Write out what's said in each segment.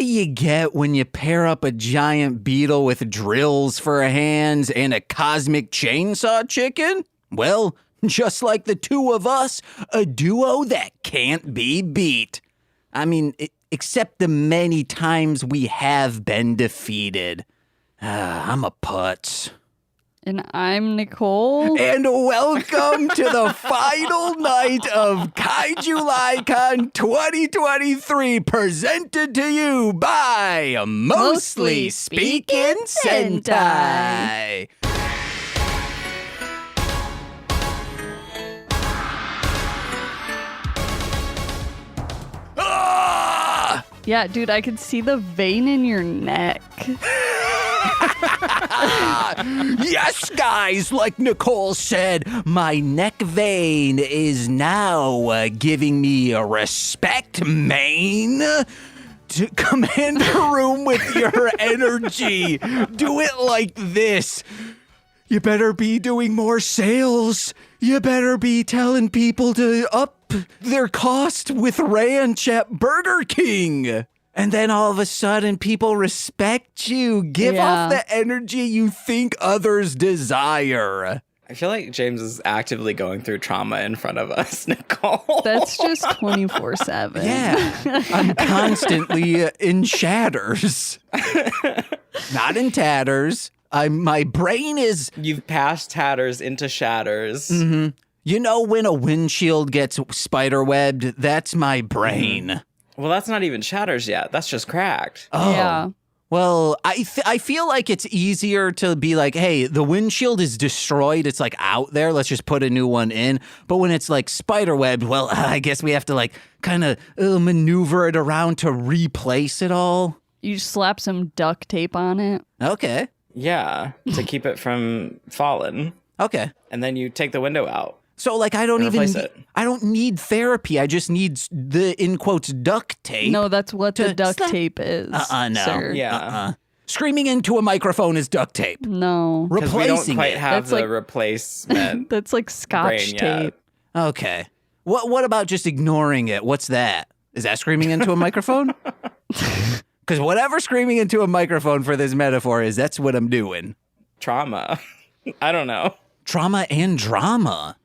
do you get when you pair up a giant beetle with drills for hands and a cosmic chainsaw chicken? Well, just like the two of us, a duo that can't be beat. I mean, except the many times we have been defeated. I'm a putz. And I'm Nicole. And welcome to the final night of KaiJULY Con 2023, presented to you by Mostly Speakin Sentai. Yeah, dude, I could see the vein in your neck. Yes, guys, like Nicole said, my neck vein is now giving me a respect main to command the room with your energy. Do it like this. You better be doing more sales. You better be telling people to up their cost with ranch at Burger King. And then all of a sudden, people respect you. Give off the energy you think others desire. I feel like James is actively going through trauma in front of us, Nicole. That's just 24/7. Yeah, I'm constantly in shatters. Not in tatters. My brain is... You've passed tatters into shatters. Mm-hmm. You know when a windshield gets spiderwebbed? That's my brain. Mm-hmm. Well, that's not even shatters yet. That's just cracked. Oh. Yeah. Well, I feel like it's easier to be like, hey, the windshield is destroyed. It's like out there. Let's just put a new one in. But when it's like spiderwebbed, well, I guess we have to like kind of maneuver it around to replace it all. You slap some duct tape on it. Okay. Yeah, to keep it from falling. Okay. And then you take the window out. So, like, I don't need therapy. I just need the, in quotes, duct tape. No, that's what the duct tape is. No. Sir. Yeah. Screaming into a microphone is duct tape. No. Because we don't quite have That's the replacement. That's like Scotch tape. Okay. What about just ignoring it? What's that? Is that screaming into a microphone? Because whatever screaming into a microphone for this metaphor is, that's what I'm doing. Trauma. I don't know. Trauma and drama.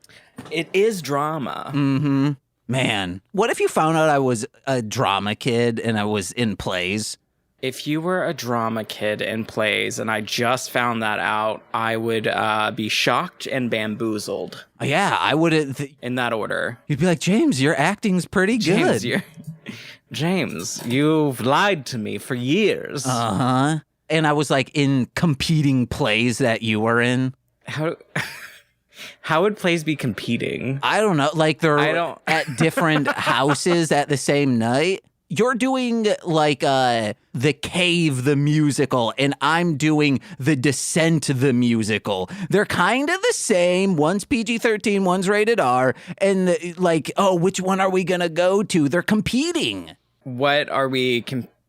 It is drama. Mm-hmm. Man, what if you found out I was a drama kid and I was in plays? If you were a drama kid in plays and I just found that out, I would be shocked and bamboozled. Yeah, I would. In that order. You'd be like, James, your acting's pretty good. James, you've lied to me for years. Uh-huh. And I was like in competing plays that you were in. How would plays be competing? I don't know. Like they're at different houses at the same night. You're doing like The Cave, the musical, and I'm doing The Descent, the musical. They're kind of the same. One's PG-13, one's rated R. And like, oh, which one are we going to go to? They're competing. What are we,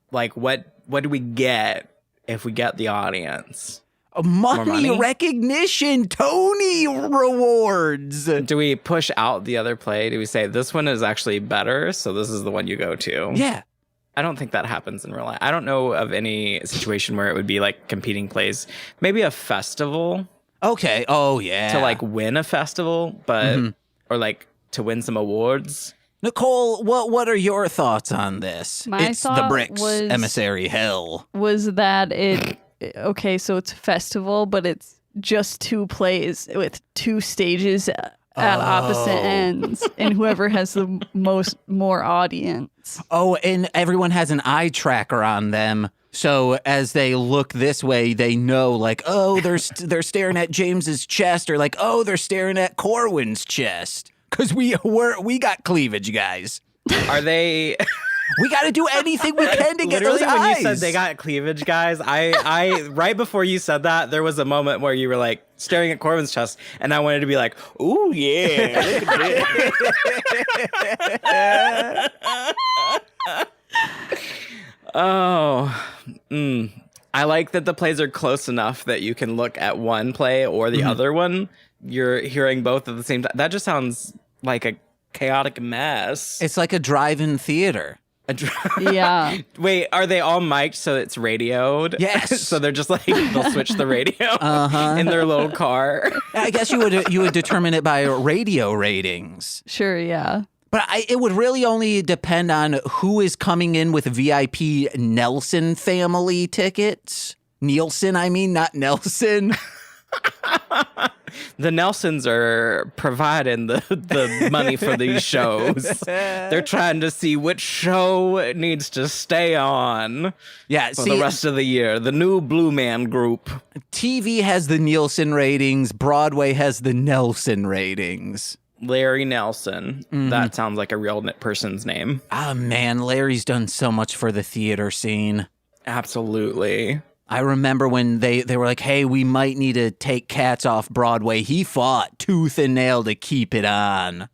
what do we get if we get the audience? Money, recognition, Tony rewards. Do we push out the other play? Do we say this one is actually better, so this is the one you go to? Yeah. I don't think that happens in real life. I don't know of any situation where it would be like competing plays. Maybe a festival. Okay. Oh, yeah. To like win a festival, but or like to win some awards. Nicole, what are your thoughts on this? It's the Bricks Emissary Hell. Was that it? Okay, so it's a festival, but it's just two plays with two stages at opposite ends, and whoever has the more audience. Oh, and everyone has an eye tracker on them, so as they look this way, they know, like, oh, they're staring at James's chest, or like, oh, they're staring at Corwyn's chest, because we got cleavage, guys. Are they? We got to do anything we can to get those eyes. Literally, when you said they got cleavage, guys, I right before you said that, there was a moment where you were like staring at Corwyn's chest, and I wanted to be like, "Ooh, yeah, look at this." I like that the plays are close enough that you can look at one play or the other one. You're hearing both at the same time. That just sounds like a chaotic mess. It's like a drive-in theater. Yeah. Wait, are they all mic'd so it's radioed? Yes. So they're just like, they'll switch the radio in their little car. I guess you would determine it by radio ratings. Sure, yeah. But it would really only depend on who is coming in with VIP Nelson family tickets. Nielsen, I mean, not Nelson. The Nelsons are providing the money for these shows. They're trying to see which show needs to stay on for the rest of the year. The new Blue Man Group. TV has the Nielsen ratings. Broadway has the Nelson ratings. Larry Nelson. That sounds like a real person's name. Ah, man, Larry's done so much for the theater scene. Absolutely. I remember when they were like, hey, we might need to take Cats off Broadway. He fought tooth and nail to keep it on.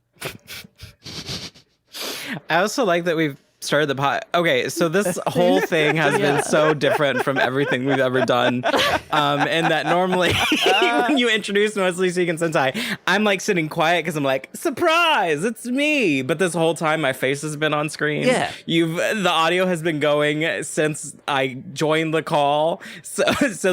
I also like that we've started the pod. Okay, so this whole thing has been so different from everything we've ever done. And that normally when you introduce Mostly Speakin Sentai, I'm like sitting quiet because I'm like, surprise, it's me. But this whole time my face has been on screen. Yeah. The audio has been going since I joined the call. So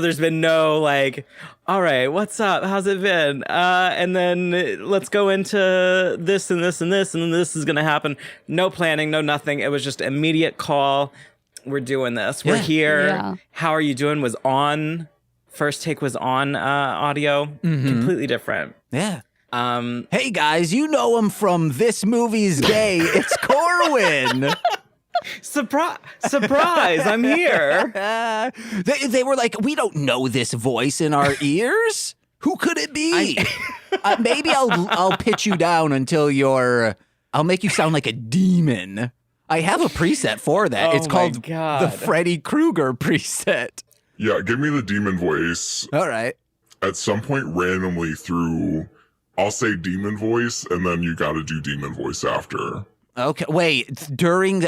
there's been no like, all right, what's up? How's it been? And then let's go into this and this and this, and then this is going to happen. No planning, no nothing. It was just immediate call. We're doing this. We're here. Yeah. How are you doing? Was on. First take was on audio. Completely different. Yeah. Hey, guys, you know him from This Movie's Gay. It's Corwyn. Surprise, I'm here. They were like, we don't know this voice in our ears. Who could it be? Maybe I'll pitch you down until I'll make you sound like a demon. I have a preset for that. Oh it's called God. the Freddy Krueger preset. Yeah, give me the demon voice. All right. At some point randomly through, I'll say demon voice, and then you gotta do demon voice after. Okay, wait,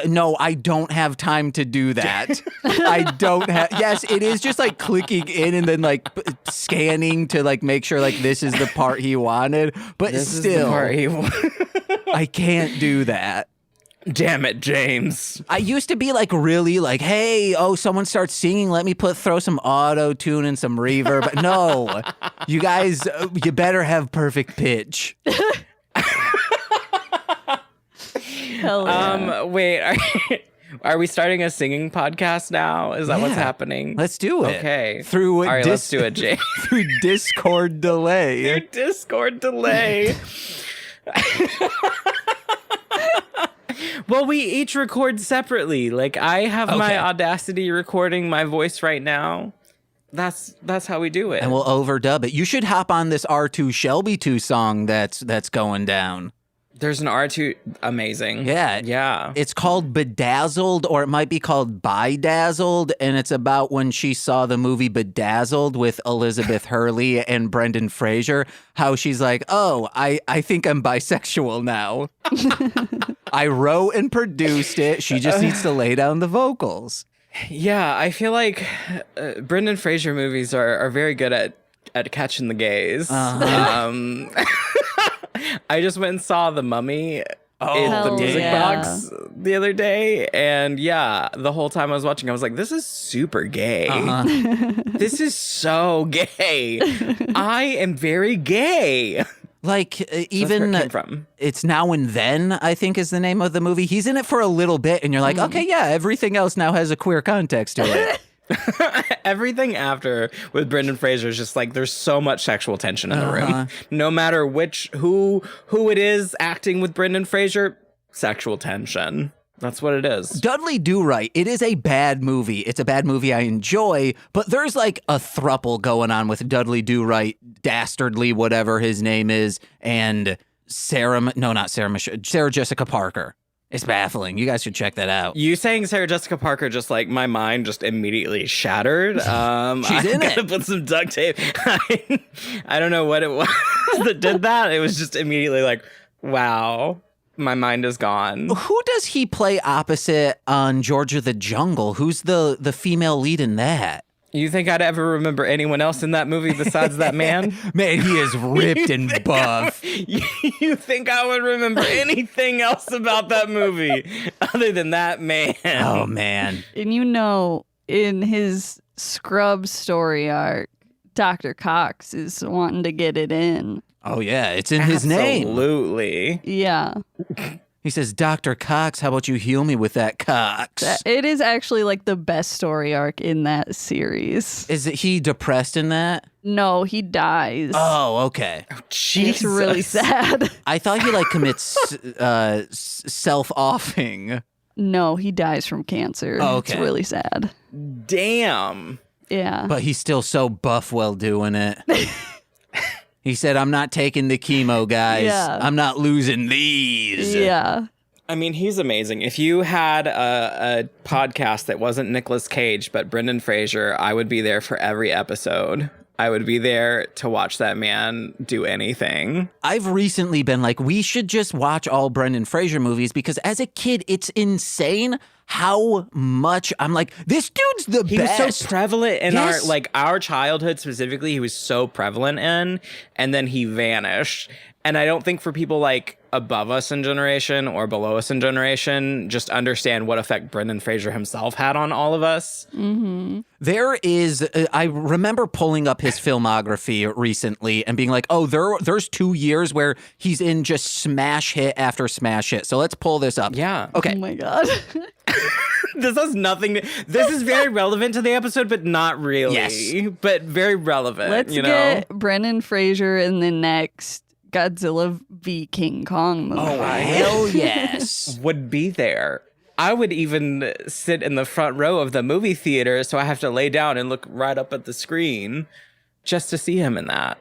no, I don't have time to do that. I don't have, yes, it is just like clicking in and then like scanning to like make sure like this is the part he wanted, but This still, is the part he wanted. I can't do that. Damn it, James. I used to be like really like, hey, someone starts singing, let me throw some auto tune and some reverb, but no, you guys, you better have perfect pitch. Hell yeah. Wait, are we starting a singing podcast now? Is that what's happening? Let's do it. Okay. Through all right, let's do it, Jay. Through Discord delay. Discord delay. Well, we each record separately. Like I have my Audacity recording my voice right now. That's how we do it. And we'll overdub it. You should hop on this R2 Shelby 2 song that's going down. There's an R2 amazing. Yeah. Yeah. It's called Bedazzled, or it might be called Bidazzled, and it's about when she saw the movie Bedazzled with Elizabeth Hurley and Brenden Fraser, how she's like, oh, I think I'm bisexual now. I wrote and produced it. She just needs to lay down the vocals. Yeah, I feel like Brenden Fraser movies are very good at catching the gays. I just went and saw The Mummy in the music box the other day. And yeah, the whole time I was watching, I was like, this is super gay. This is so gay. I am very gay. Like, even where it came from. It's Now and Then, I think is the name of the movie. He's in it for a little bit, and you're like, okay, yeah, everything else now has a queer context to it. Everything after with Brenden Fraser is just like there's so much sexual tension in the room. No matter who it is acting with Brenden Fraser, sexual tension. That's what it is. Dudley Do Right. It is a bad movie. It's a bad movie I enjoy, but there's like a throuple going on with Dudley Do Right, Dastardly, whatever his name is, and Sarah Jessica Parker. It's baffling. You guys should check that out. You saying Sarah Jessica Parker, just like my mind just immediately shattered. She's I in gotta it. put some duct tape. I don't know what it was that did that. It was just immediately like, wow, my mind is gone. Who does he play opposite on George of the Jungle? Who's the female lead in that? You think I'd ever remember anyone else in that movie besides that man? Man, he is ripped and buff. You think I would remember anything else about that movie other than that man? Oh, man. And you know, in his Scrubs story arc, Dr. Cox is wanting to get it in. Oh, yeah. It's in his name. Absolutely. Yeah. He says, Dr. Cox, how about you heal me with that Cox? It is actually like the best story arc in that series. Is he depressed in that? No, he dies. Oh, okay. It's really sad. I thought he like commits self-offing. No, he dies from cancer. Oh, okay. It's really sad. Damn. Yeah. But he's still so buff while doing it. He said, I'm not taking the chemo, guys. Yeah. I'm not losing these. Yeah. I mean, he's amazing. If you had a podcast that wasn't Nicolas Cage, but Brenden Fraser, I would be there for every episode. I would be there to watch that man do anything. I've recently been like, we should just watch all Brenden Fraser movies because as a kid, it's insane how much I'm like, this dude's the He best. was so prevalent in Yes. our childhood specifically. He was so prevalent in, and then he vanished. And I don't think for people like above us in generation or below us in generation just understand what effect Brenden Fraser himself had on all of us. Mm-hmm. There is, I remember pulling up his filmography recently and being like, oh, there's 2 years where he's in just smash hit after smash hit. So let's pull this up. Yeah. Okay. Oh my God. This has nothing this is very relevant to the episode, but not really. Yes. But very relevant. Let's you know? get Brenden Fraser in the next Godzilla v King Kong movie. Oh, Hell yes. Would be there. I would even sit in the front row of the movie theater, so I have to lay down and look right up at the screen just to see him in that.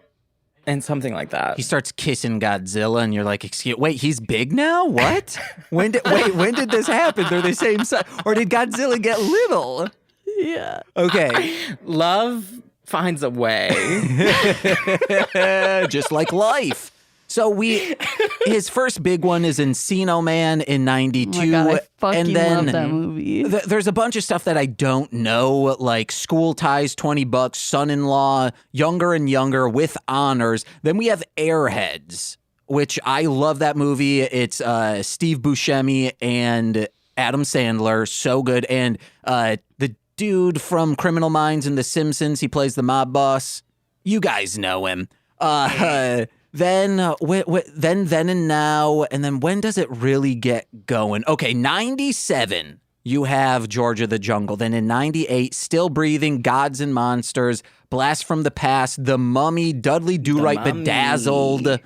And something like that. He starts kissing Godzilla, and you're like, "Excuse, wait, he's big now? What? when did this happen? They're the same size, or did Godzilla get little?" Yeah. Okay, Love finds a way. just like life. So his first big one is Encino Man in '92, Oh my God, I fucking and then love that movie. There's a bunch of stuff that I don't know, like School Ties, $20, Son-in-Law, Younger and Younger with Honors. Then we have Airheads, which I love that movie. It's Steve Buscemi and Adam Sandler, so good. And the dude from Criminal Minds and The Simpsons, he plays the mob boss. You guys know him. Then and now, and then when does it really get going? Okay, 97, you have Georgia the Jungle. Then in 98, Still Breathing, Gods and Monsters, Blast from the Past, The Mummy, Dudley Do-Right, Mummy. Bedazzled,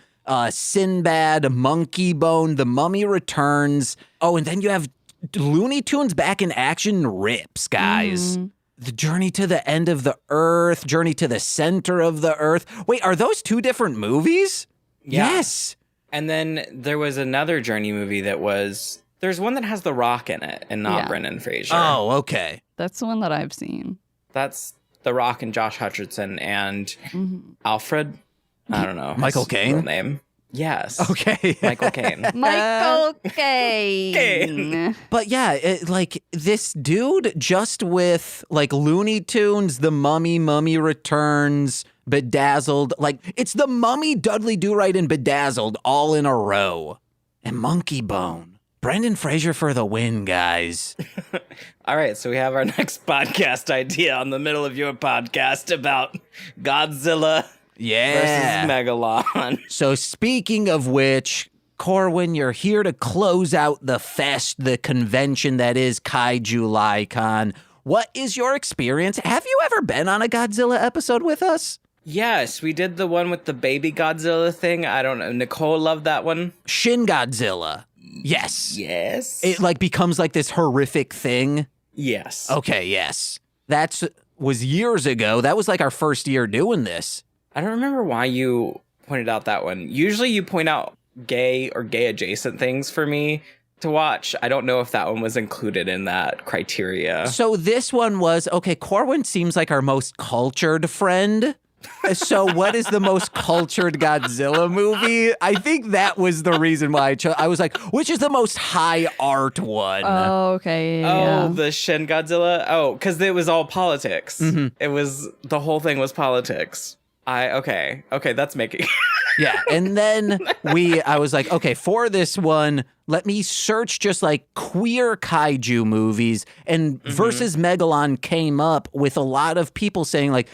Sinbad, Monkey Bone, The Mummy Returns. Oh, and then you have Looney Tunes back in action rips, guys. The Journey to the End of the Earth, Journey to the Center of the Earth. Wait, are those two different movies? Yeah. Yes. And then there was another Journey movie there's one that has The Rock in it and not Yeah. Brenden Fraser. Oh, okay. That's the one that I've seen. That's The Rock and Josh Hutcherson and Alfred. I don't know. his Michael Caine? real name. Yes. Okay. Michael Caine. Michael Caine. But yeah, like this dude just with like Looney Tunes, The Mummy, Mummy Returns, Bedazzled. Like it's The Mummy, Dudley Do-Right, and Bedazzled all in a row. And Monkey Bone. Brenden Fraser for the win, guys. All right, so we have our next podcast idea on the middle of your podcast about Godzilla Yeah. versus Megalon. So speaking of which, Corwyn, you're here to close out the fest, the convention that is KaiJULY Con. What is your experience? Have you ever been on a Godzilla episode with us? Yes, we did the one with the baby Godzilla thing. I don't know. Nicole loved that one. Shin Godzilla. Yes. Yes. It like becomes like this horrific thing. Yes. Okay, yes. That was years ago. That was like our first year doing this. I don't remember why you pointed out that one. Usually you point out gay or gay adjacent things for me to watch. I don't know if that one was included in that criteria. So this one was, okay, Corwyn seems like our most cultured friend. So what is the most cultured Godzilla movie? I think that was the reason why I chose. I was like, which is the most high art one? Oh, okay. Yeah. Oh, the Shin Godzilla? Oh, because it was all politics. It was, the whole thing was politics. Okay, that's making... Yeah, and then I was like, okay, for this one, let me search just like queer kaiju movies, and versus Megalon came up with a lot of people saying like,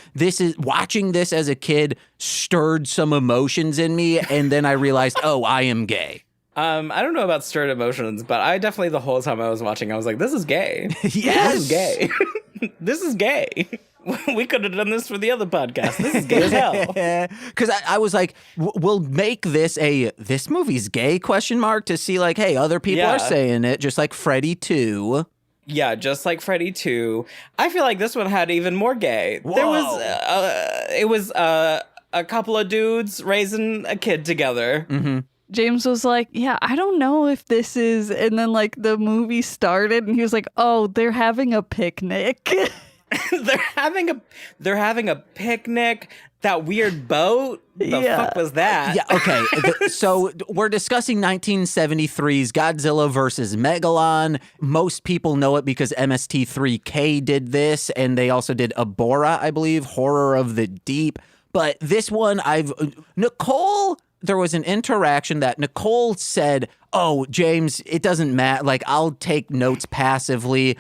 watching this as a kid stirred some emotions in me, and then I realized, oh, I am gay. I don't know about stirred emotions, but I definitely, the whole time I was watching, I was like, this is gay. Yes. This is gay. This is gay. We could have done this for the other podcast. This is gay as hell. Because I was like, we'll make this movie's gay ? To see like, hey, other people are saying it, just like Freddy 2. Yeah, just like Freddy 2. I feel like this one had even more gay. Whoa. It was a couple of dudes raising a kid together. James was like, yeah, I don't know if this is, and then like the movie started and he was like, oh, they're having a picnic. They're having a picnic. That weird boat. The fuck was that? Yeah. Okay. So we're discussing 1973's Godzilla versus Megalon. Most people know it because MST3K did this, and they also did Abora, I believe, Horror of the Deep. But this one, Nicole. There was an interaction that Nicole said, "Oh, James, it doesn't matter. Like, I'll take notes passively."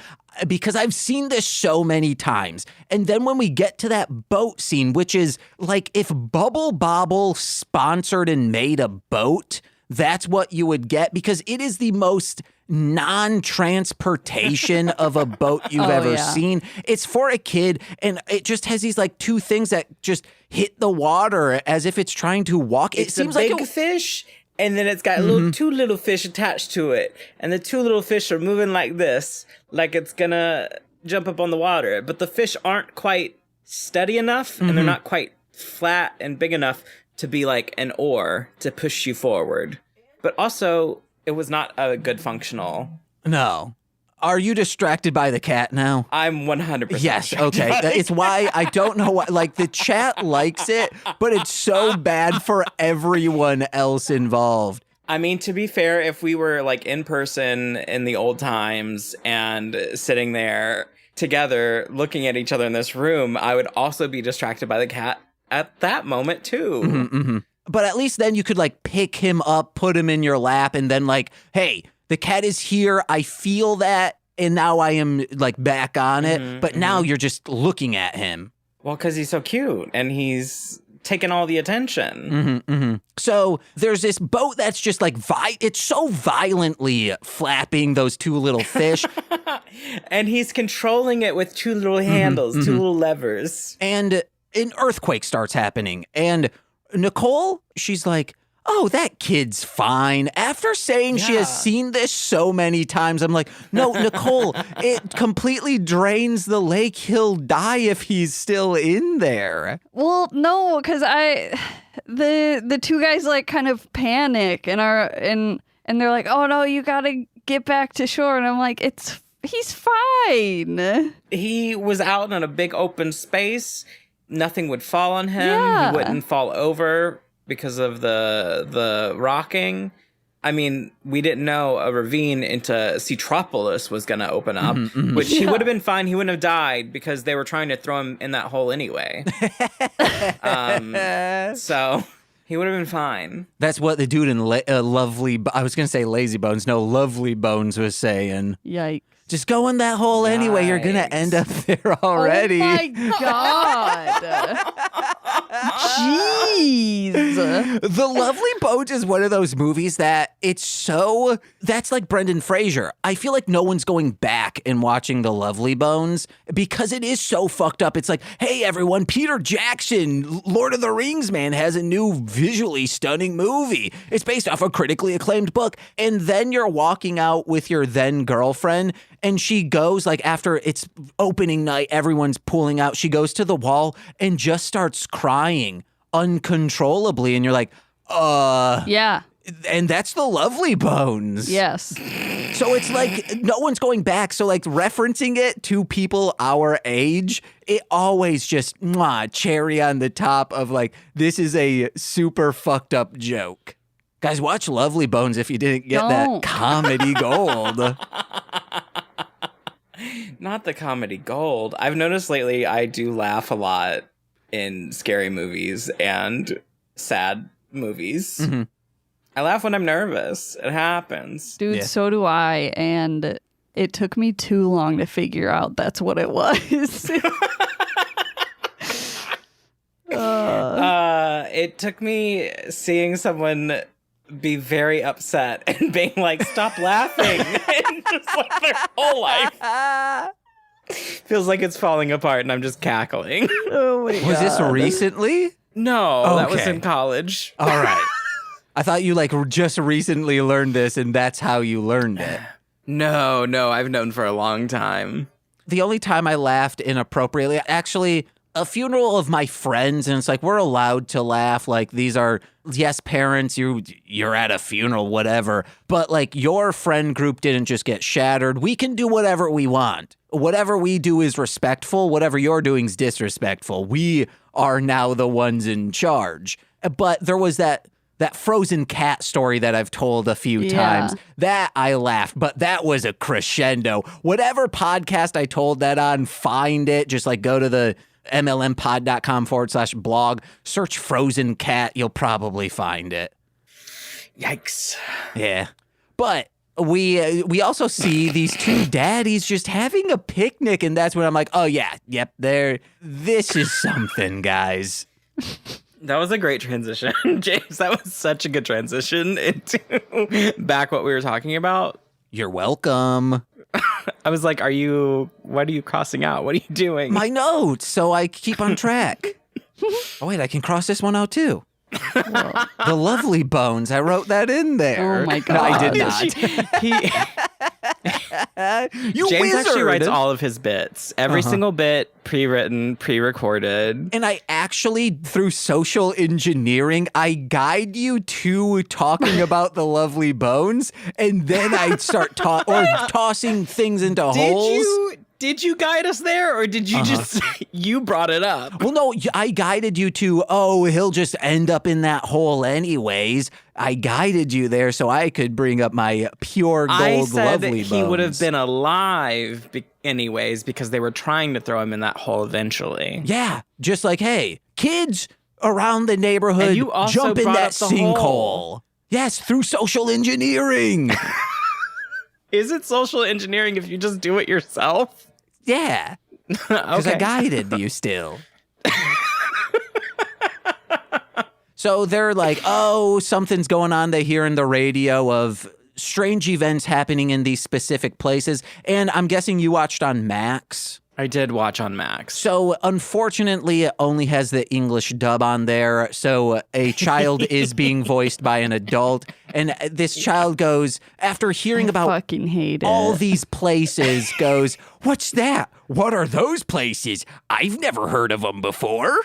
Because I've seen this so many times. And then when we get to that boat scene, which is like if Bubble Bobble sponsored and made a boat, that's what you would get, because it is the most non-transportation of a boat you've ever seen. It's for a kid, and it just has these like two things that just hit the water as if it's trying to walk. It seems like a fish, and then it's got two little fish attached to it, and the two little fish are moving like this, like it's gonna jump up on the water, but the fish aren't quite steady enough, and they're not quite flat and big enough to be like an oar to push you forward. But also, it was not a good functional. No. Are you distracted by the cat now? I'm 100% Yes, okay. It's why I don't know why. Like, the chat likes it, but it's so bad for everyone else involved. I mean, to be fair, if we were like in person in the old times and sitting there together looking at each other in this room, I would also be distracted by the cat at that moment too. But at least then you could like pick him up, put him in your lap, and then like, hey, the cat is here. I feel that. And now I am like back on it. But now you're just looking at him. Well, because he's so cute and he's taking all the attention. So there's this boat that's just like, it's so violently flapping those two little fish. And he's controlling it with two little handles, two little levers. And an earthquake starts happening. And Nicole, she's like, oh, that kid's fine. After saying she has seen this so many times, I'm like, no, Nicole, it completely drains the lake. He'll die if he's still in there. Well, no, because the two guys like kind of panic and they're like, oh no, you gotta get back to shore. And I'm like, he's fine. He was out in a big open space. Nothing would fall on him. Yeah. He wouldn't fall over because of the rocking. I mean, we didn't know a ravine into Cetropolis was going to open up, which he would have been fine. He wouldn't have died because they were trying to throw him in that hole anyway. So he would have been fine. That's what the dude in I was going to say Lazy Bones. No, Lovely Bones was saying. Yikes. Just go in that hole anyway. You're going to end up there already. Oh my God. Jeez. The Lovely Bones is one of those movies that that's like Brenden Fraser. I feel like no one's going back and watching The Lovely Bones because it is so fucked up. It's like, hey everyone, Peter Jackson, Lord of the Rings man, has a new visually stunning movie. It's based off a critically acclaimed book. And then you're walking out with your then girlfriend, and she goes, like, after it's opening night, everyone's pulling out. She goes to the wall and just starts crying uncontrollably. And you're like, Yeah. And that's the Lovely Bones. Yes. So it's like no one's going back. So like referencing it to people our age, it always just cherry on the top of like, this is a super fucked up joke. Guys, watch Lovely Bones if you didn't get that comedy gold. Not the comedy gold. I've noticed lately I do laugh a lot in scary movies and sad movies. Mm-hmm. I laugh when I'm nervous. It happens. Dude, so do I. And it took me too long to figure out that's what it was. It took me seeing someone be very upset and being like, stop laughing. And just like their whole life feels like it's falling apart and I'm just cackling. Oh my God. Was this recently? No, that was Okay. in college. All right. I thought you like just recently learned this and that's how you learned it. No, I've known for a long time. The only time I laughed inappropriately, actually, a funeral of my friends, and it's like we're allowed to laugh. Like these are, yes, parents, you're at a funeral, whatever. But like your friend group didn't just get shattered. We can do whatever we want. Whatever we do is respectful. Whatever you're doing is disrespectful. We are now the ones in charge. But there was that frozen cat story that I've told a few times. That I laughed, but that was a crescendo. Whatever podcast I told that on, find it. Just like go to the mlmpod.com/blog, search Frozen Cat. You'll probably find it. Yikes. Yeah. But we also see these two daddies just having a picnic, and that's when I'm like, oh yeah, yep, this is something, guys. That was a great transition, James. That was such a good transition into back what we were talking about. You're welcome. I was like, what are you crossing out? What are you doing? My notes, so I keep on track. Oh, wait, I can cross this one out too. The Lovely Bones. I wrote that in there. Oh my God. No, I did not. You James wizard. actually writes all of his bits. Every single bit, pre-written, pre-recorded. And I actually, through social engineering, I guide you to talking about the Lovely Bones, and then I start tossing things into holes. Did you guide us there, or did you just you brought it up? Well, no, I guided you to, he'll just end up in that hole anyways. I guided you there so I could bring up my pure gold I said Lovely that Bones. he would have been alive anyways because they were trying to throw him in that hole eventually. Yeah, just like, hey, kids around the neighborhood, And you also jump in brought that up the sinkhole. hole. Yes, through social engineering. Is it social engineering if you just do it yourself? Yeah, because I guided you still. So they're like, something's going on. They hear in the radio of strange events happening in these specific places. And I'm guessing you watched on Max. I did watch on Max. So unfortunately, it only has the English dub on there. So a child is being voiced by an adult. And this child goes, after hearing about fucking hate all it. these places, goes, what's that? What are those places? I've never heard of them before.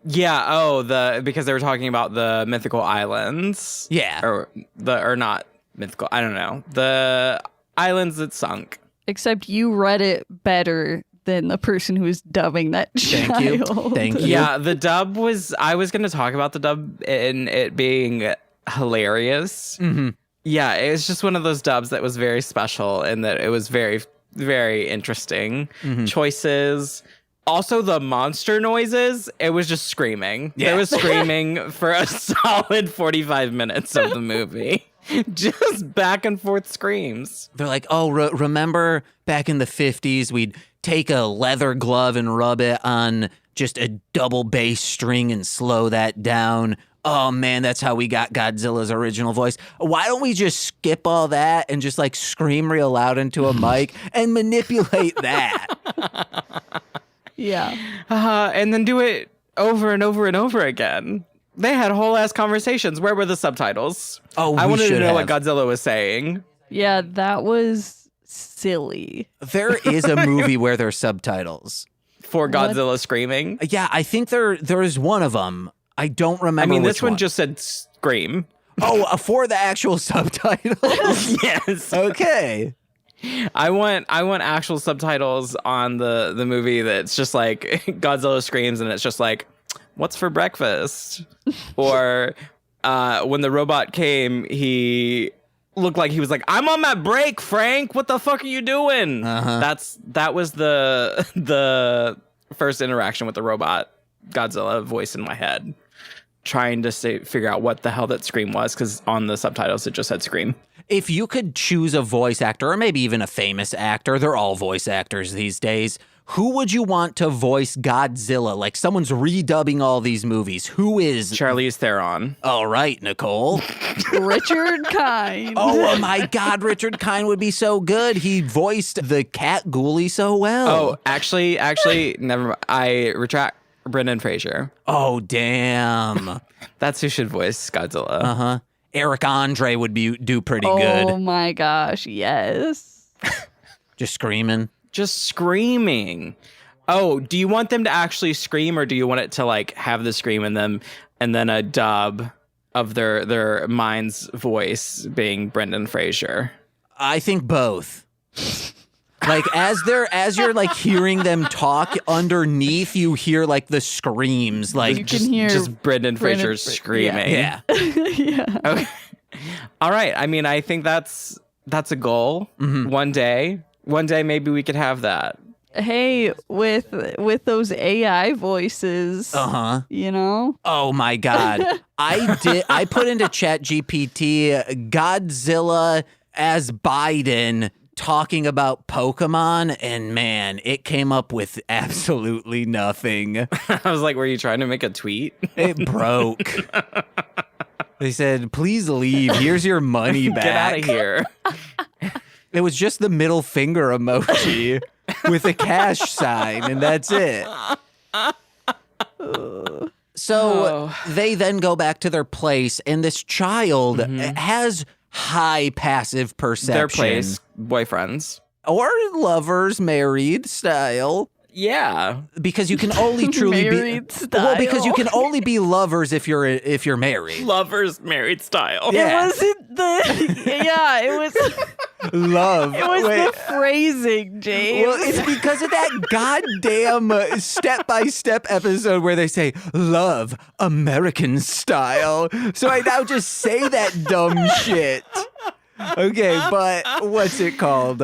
Yeah, because they were talking about the mythical islands. Yeah. Or not mythical, I don't know. The islands that sunk. Except you read it better than the person who was dubbing that child. Thank you. Yeah, the dub I was going to talk about the dub and it being hilarious. Mm-hmm. Yeah, it was just one of those dubs that was very special and that it was very, very interesting. Mm-hmm. Choices. Also, the monster noises, it was just screaming. Yeah. It was screaming for a solid 45 minutes of the movie. Just back and forth screams. They're like, remember back in the 50s, we'd take a leather glove and rub it on just a double bass string and slow that down. Oh man, that's how we got Godzilla's original voice. Why don't we just skip all that and just like scream real loud into a mic and manipulate that? Yeah. And then do it over and over and over again. They had whole ass conversations. Where were the subtitles? Oh, I we wanted to should know have. what Godzilla was saying. Yeah, that was silly. There is a movie where there's subtitles. For Godzilla screaming. Yeah, I think there is one of them. I don't remember. I mean, which this one just said scream. Oh, for the actual subtitles? Yes. Okay. I want actual subtitles on the movie that's just like Godzilla screams and it's just like, what's for breakfast? Or when the robot came, he looked like he was like, I'm on my break, Frank. What the fuck are you doing? That was the first interaction with the robot Godzilla voice in my head, trying to figure out what the hell that scream was, because on the subtitles it just said scream. If you could choose a voice actor, or maybe even a famous actor, they're all voice actors these days, who would you want to voice Godzilla? Like someone's redubbing all these movies. Who is? Charlize Theron. All right, Nicole. Richard Kind. Oh my God, Richard Kind would be so good. He voiced the KaiJULY so well. Oh, actually, never mind. I retract. Brenden Fraser. Oh, damn. That's who should voice Godzilla. Eric Andre would do pretty Oh good. my gosh, yes. Just screaming. Just screaming. Oh, do you want them to actually scream, or do you want it to like have the scream and then a dub of their mind's voice being Brenden Fraser? I think both. Like as you're like hearing them talk, underneath you hear like the screams, like You can hear just Brenden Fraser screaming. yeah. Yeah. Okay. All right. I mean, I think that's a goal. One day maybe we could have that. Hey, with those AI voices, you know? Oh my God. I put into ChatGPT Godzilla as Biden talking about Pokemon, and man, it came up with absolutely nothing. I was like, were you trying to make a tweet? It broke. They said, please leave. Here's your money back. Get out of here. It was just the middle finger emoji with a cash sign, and that's it. So they then go back to their place, and this child has high passive perception. Their place, boyfriends. Or lovers, married style. Yeah. Because you can only truly Married be style. Well, because you can only be lovers if you're married. Lovers married style. Yeah. It wasn't it was Love. the phrasing, James. Well, it's because of that goddamn step-by-step episode where they say, love, American style. So I now just say that dumb shit. Okay, but what's it called?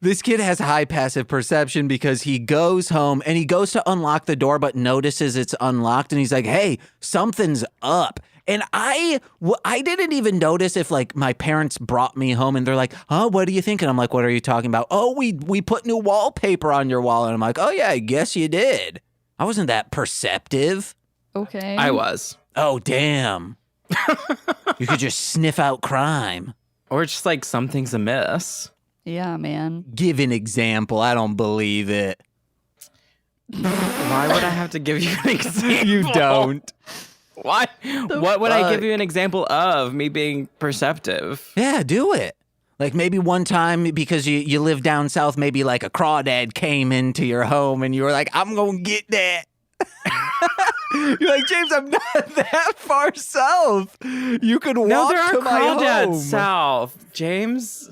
This kid has high passive perception because he goes home and he goes to unlock the door but notices it's unlocked, and he's like, hey, something's up. And I didn't even notice if like my parents brought me home and they're like, oh, what do you think? And I'm like, what are you talking about? Oh, we put new wallpaper on your wall. And I'm like, oh yeah, I guess you did. I wasn't that perceptive. Okay. I was. Oh, damn. You could just sniff out crime. Or just like something's amiss. Yeah, man. Give an example. I don't believe it. Why would I have to give you an example? You don't. Why? What would I give you an example of me being perceptive? Yeah, do it. Like maybe one time because you live down south, maybe like a crawdad came into your home and you were like, I'm going to get that. You're like, James, I'm not that far south. You could walk No, there are to my crawdads home. south, James.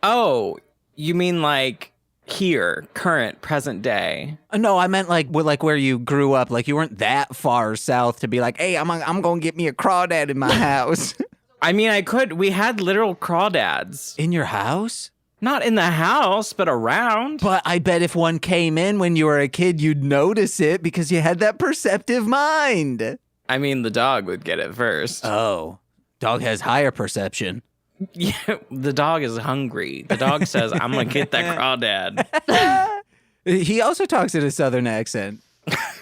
Oh, you mean like here, current, present day? No, I meant like where you grew up. Like you weren't that far south to be like, hey, I'm going to get me a crawdad in my house. I mean, I could. We had literal crawdads. In your house? Not in the house, but around. But I bet if one came in when you were a kid, you'd notice it because you had that perceptive mind. I mean, the dog would get it first. Oh, dog has higher perception. Yeah, the dog is hungry. The dog says, I'm going to get that crawdad. He also talks in a southern accent.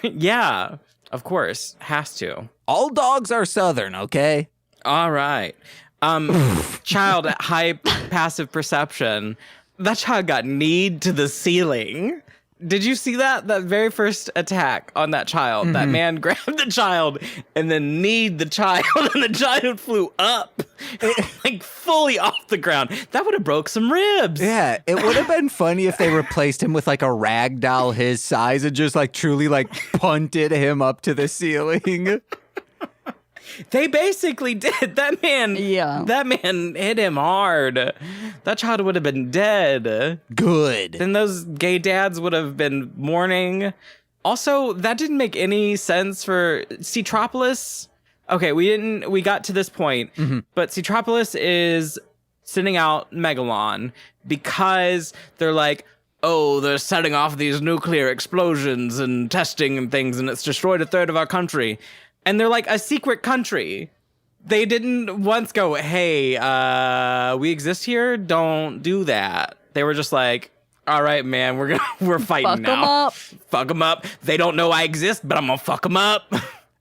Yeah, of course. Has to. All dogs are southern, okay? All right. Child at high passive perception. That child got kneed to the ceiling. Did you see that? That very first attack on that child. Mm-hmm. That man grabbed the child and then kneed the child, and the child flew up, like fully off the ground. That would have broke some ribs. Yeah, it would have been funny if they replaced him with like a rag doll his size and just like truly like punted him up to the ceiling. They basically did. That man hit him hard. That child would have been dead. Good. Then those gay dads would have been mourning. Also, that didn't make any sense for Cetropolis. Okay, we got to this point, but Cetropolis is sending out Megalon because they're like, oh, they're setting off these nuclear explosions and testing and things, and it's destroyed a third of our country. And they're like a secret country. They didn't once go, hey, we exist here. Don't do that. They were just like, all right, man, we're fighting now. Fuck them up. They don't know I exist, but I'm gonna fuck them up.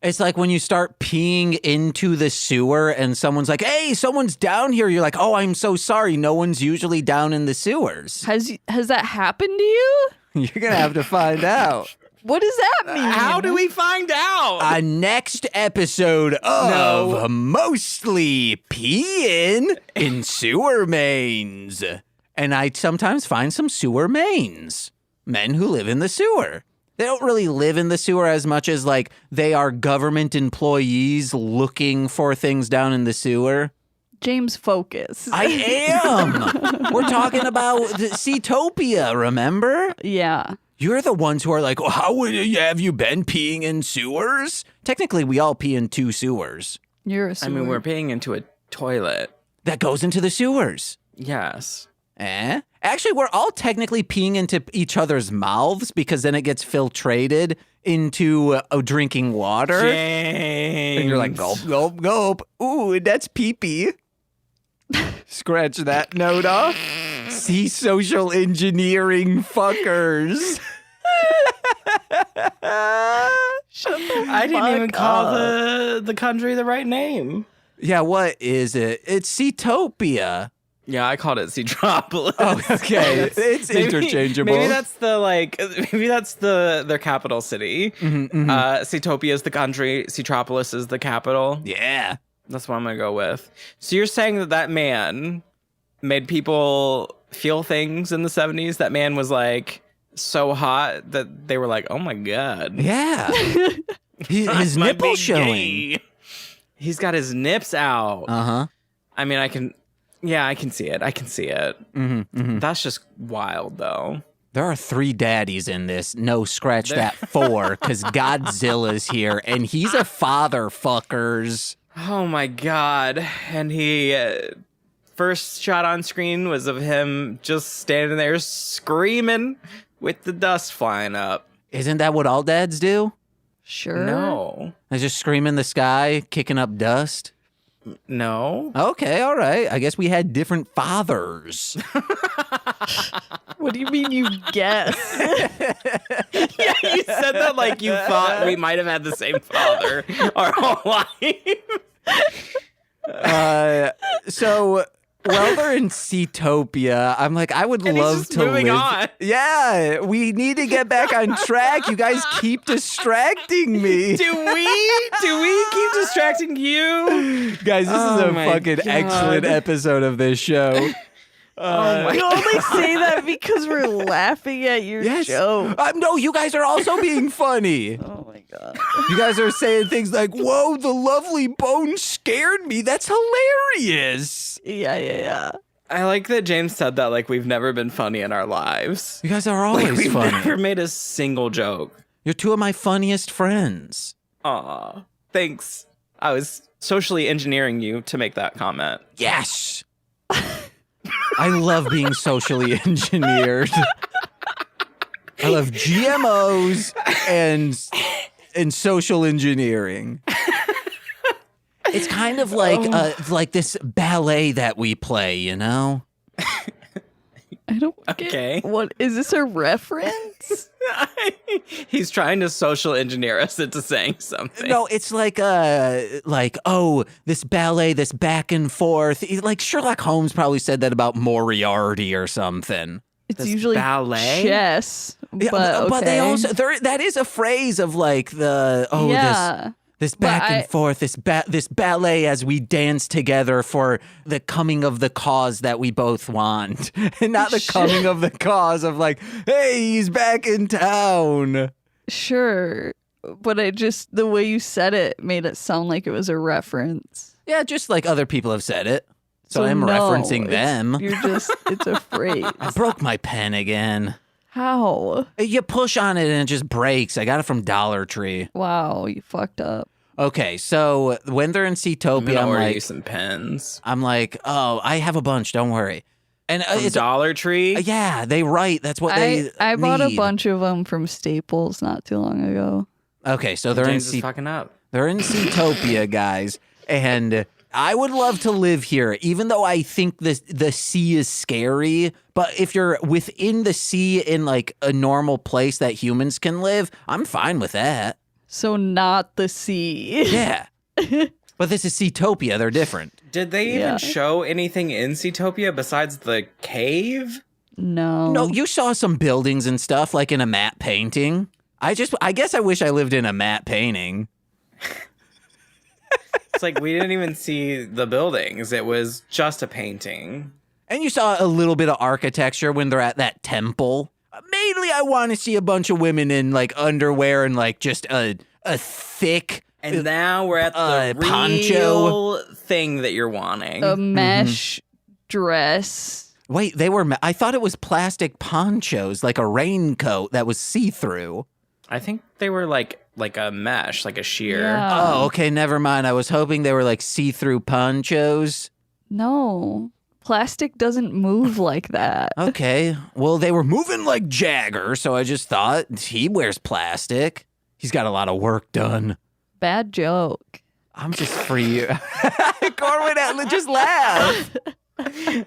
It's like when you start peeing into the sewer and someone's like, hey, someone's down here. You're like, oh, I'm so sorry. No one's usually down in the sewers. Has that happened to you? You're going to have to find out. What does that mean? How do we find out? Next episode of Mostly Peeing in Sewer Mains. And I sometimes find some sewer mains. Men who live in the sewer. They don't really live in the sewer as much as, like, they are government employees looking for things down in the sewer. James, focus. I am. We're talking about Seatopia, remember? Yeah. You're the ones who are like, well, have you been peeing in sewers? Technically, we all pee in 2 sewers. You're a sewer. I mean, we're peeing into a toilet. That goes into the sewers. Yes. Actually, we're all technically peeing into each other's mouths because then it gets filtrated into drinking water. James. And you're like, gulp, gulp, gulp. Ooh, that's pee-pee. Scratch that note off. See, social engineering fuckers. Shut the I didn't fuck even call up. the country the right name. Yeah, what is it? It's Seatopia. Yeah, I called it Cetropolis. Oh, okay. It's interchangeable. Maybe that's their capital city. Seatopia is the country. Cetropolis is the capital. Yeah. That's what I'm gonna go with. So you're saying that man made people feel things in the 70s? That man was like so hot that they were like, oh my God. Yeah. His nipple showing. Gay. He's got his nips out. Uh-huh. I mean, I can see it. That's just wild, though. There are 3 daddies in this. No, scratch that 4, because Godzilla's here, and he's a father, fuckers. Oh my God. And he first shot on screen was of him just standing there screaming with the dust flying up. Isn't that what all dads do? Sure. No. They just scream in the sky, kicking up dust? No. Okay, all right. I guess we had different fathers. What do you mean you guess? Yeah, you said that like you thought we might have had the same father our whole life. So while they're in Seatopia, I'm like, I would And love he's just to moving live. on. Yeah, we need to get back on track. You guys keep distracting me. Do we keep distracting you? Guys, this is a my fucking God. excellent episode of this show. Oh my You only say that because we're laughing at your Yes. joke. No, you guys are also being funny. Oh my God. You guys are saying things like, whoa, the lovely bone scared me. That's hilarious. Yeah. I like that James said that like we've never been funny in our lives. You guys are always We've funny. never made a single joke. You're 2 of my funniest friends. Aw, thanks. I was socially engineering you to make that comment. Yes. I love being socially engineered. I love GMOs and social engineering. It's kind of like this ballet that we play, you know? I don't Okay. get what is this a reference? He's trying to social engineer us into saying something. No, it's like this ballet, this back and forth. Like Sherlock Holmes probably said that about Moriarty or something. It's This usually ballet? chess. Yeah, but they okay. also that is a phrase of like this back and forth, this ballet as we dance together for the coming of the cause that we both want, and not the coming of the cause of like, hey, he's back in town. Sure. but the way you said it made it sound like it was a reference. Yeah, just like other people have said it. So I'm no, referencing them. It's a phrase. I broke my pen again. How? You push on it and it just breaks. I got it from Dollar Tree. Wow, you fucked up. Okay, so when they're in Seatopia, I'm order like, you some pens. I'm like, oh, I have a bunch. Don't worry. And From Dollar Tree? Yeah, they write. That's what they I bought a need. bunch of them from Staples not too long ago. Okay, so they're James is in fucking up. They're in Seatopia, guys, and I would love to live here, even though I think the sea is scary. But if you're within the sea in like a normal place that humans can live, I'm fine with that. So not the sea. Yeah. But this is Seatopia. They're different. Did they even show anything in Seatopia besides the cave? No. No, you saw some buildings and stuff like in a matte painting. I guess I wish I lived in a matte painting. It's like we didn't even see the buildings. It was just a painting. And you saw a little bit of architecture when they're at that temple. Mainly, I want to see a bunch of women in like underwear and like just a thick. And now we're at the poncho real thing that you're wanting. A mesh dress. Wait, I thought it was plastic ponchos, like a raincoat that was see-through. I think they were like a mesh, like a sheer. Yeah. Oh, okay, never mind. I was hoping they were like see-through ponchos. No. Plastic doesn't move like that. Okay, well, they were moving like Jaguar, so I just thought he wears plastic. He's got a lot of work done. Bad joke. I'm just for you. Corwyn, just laugh.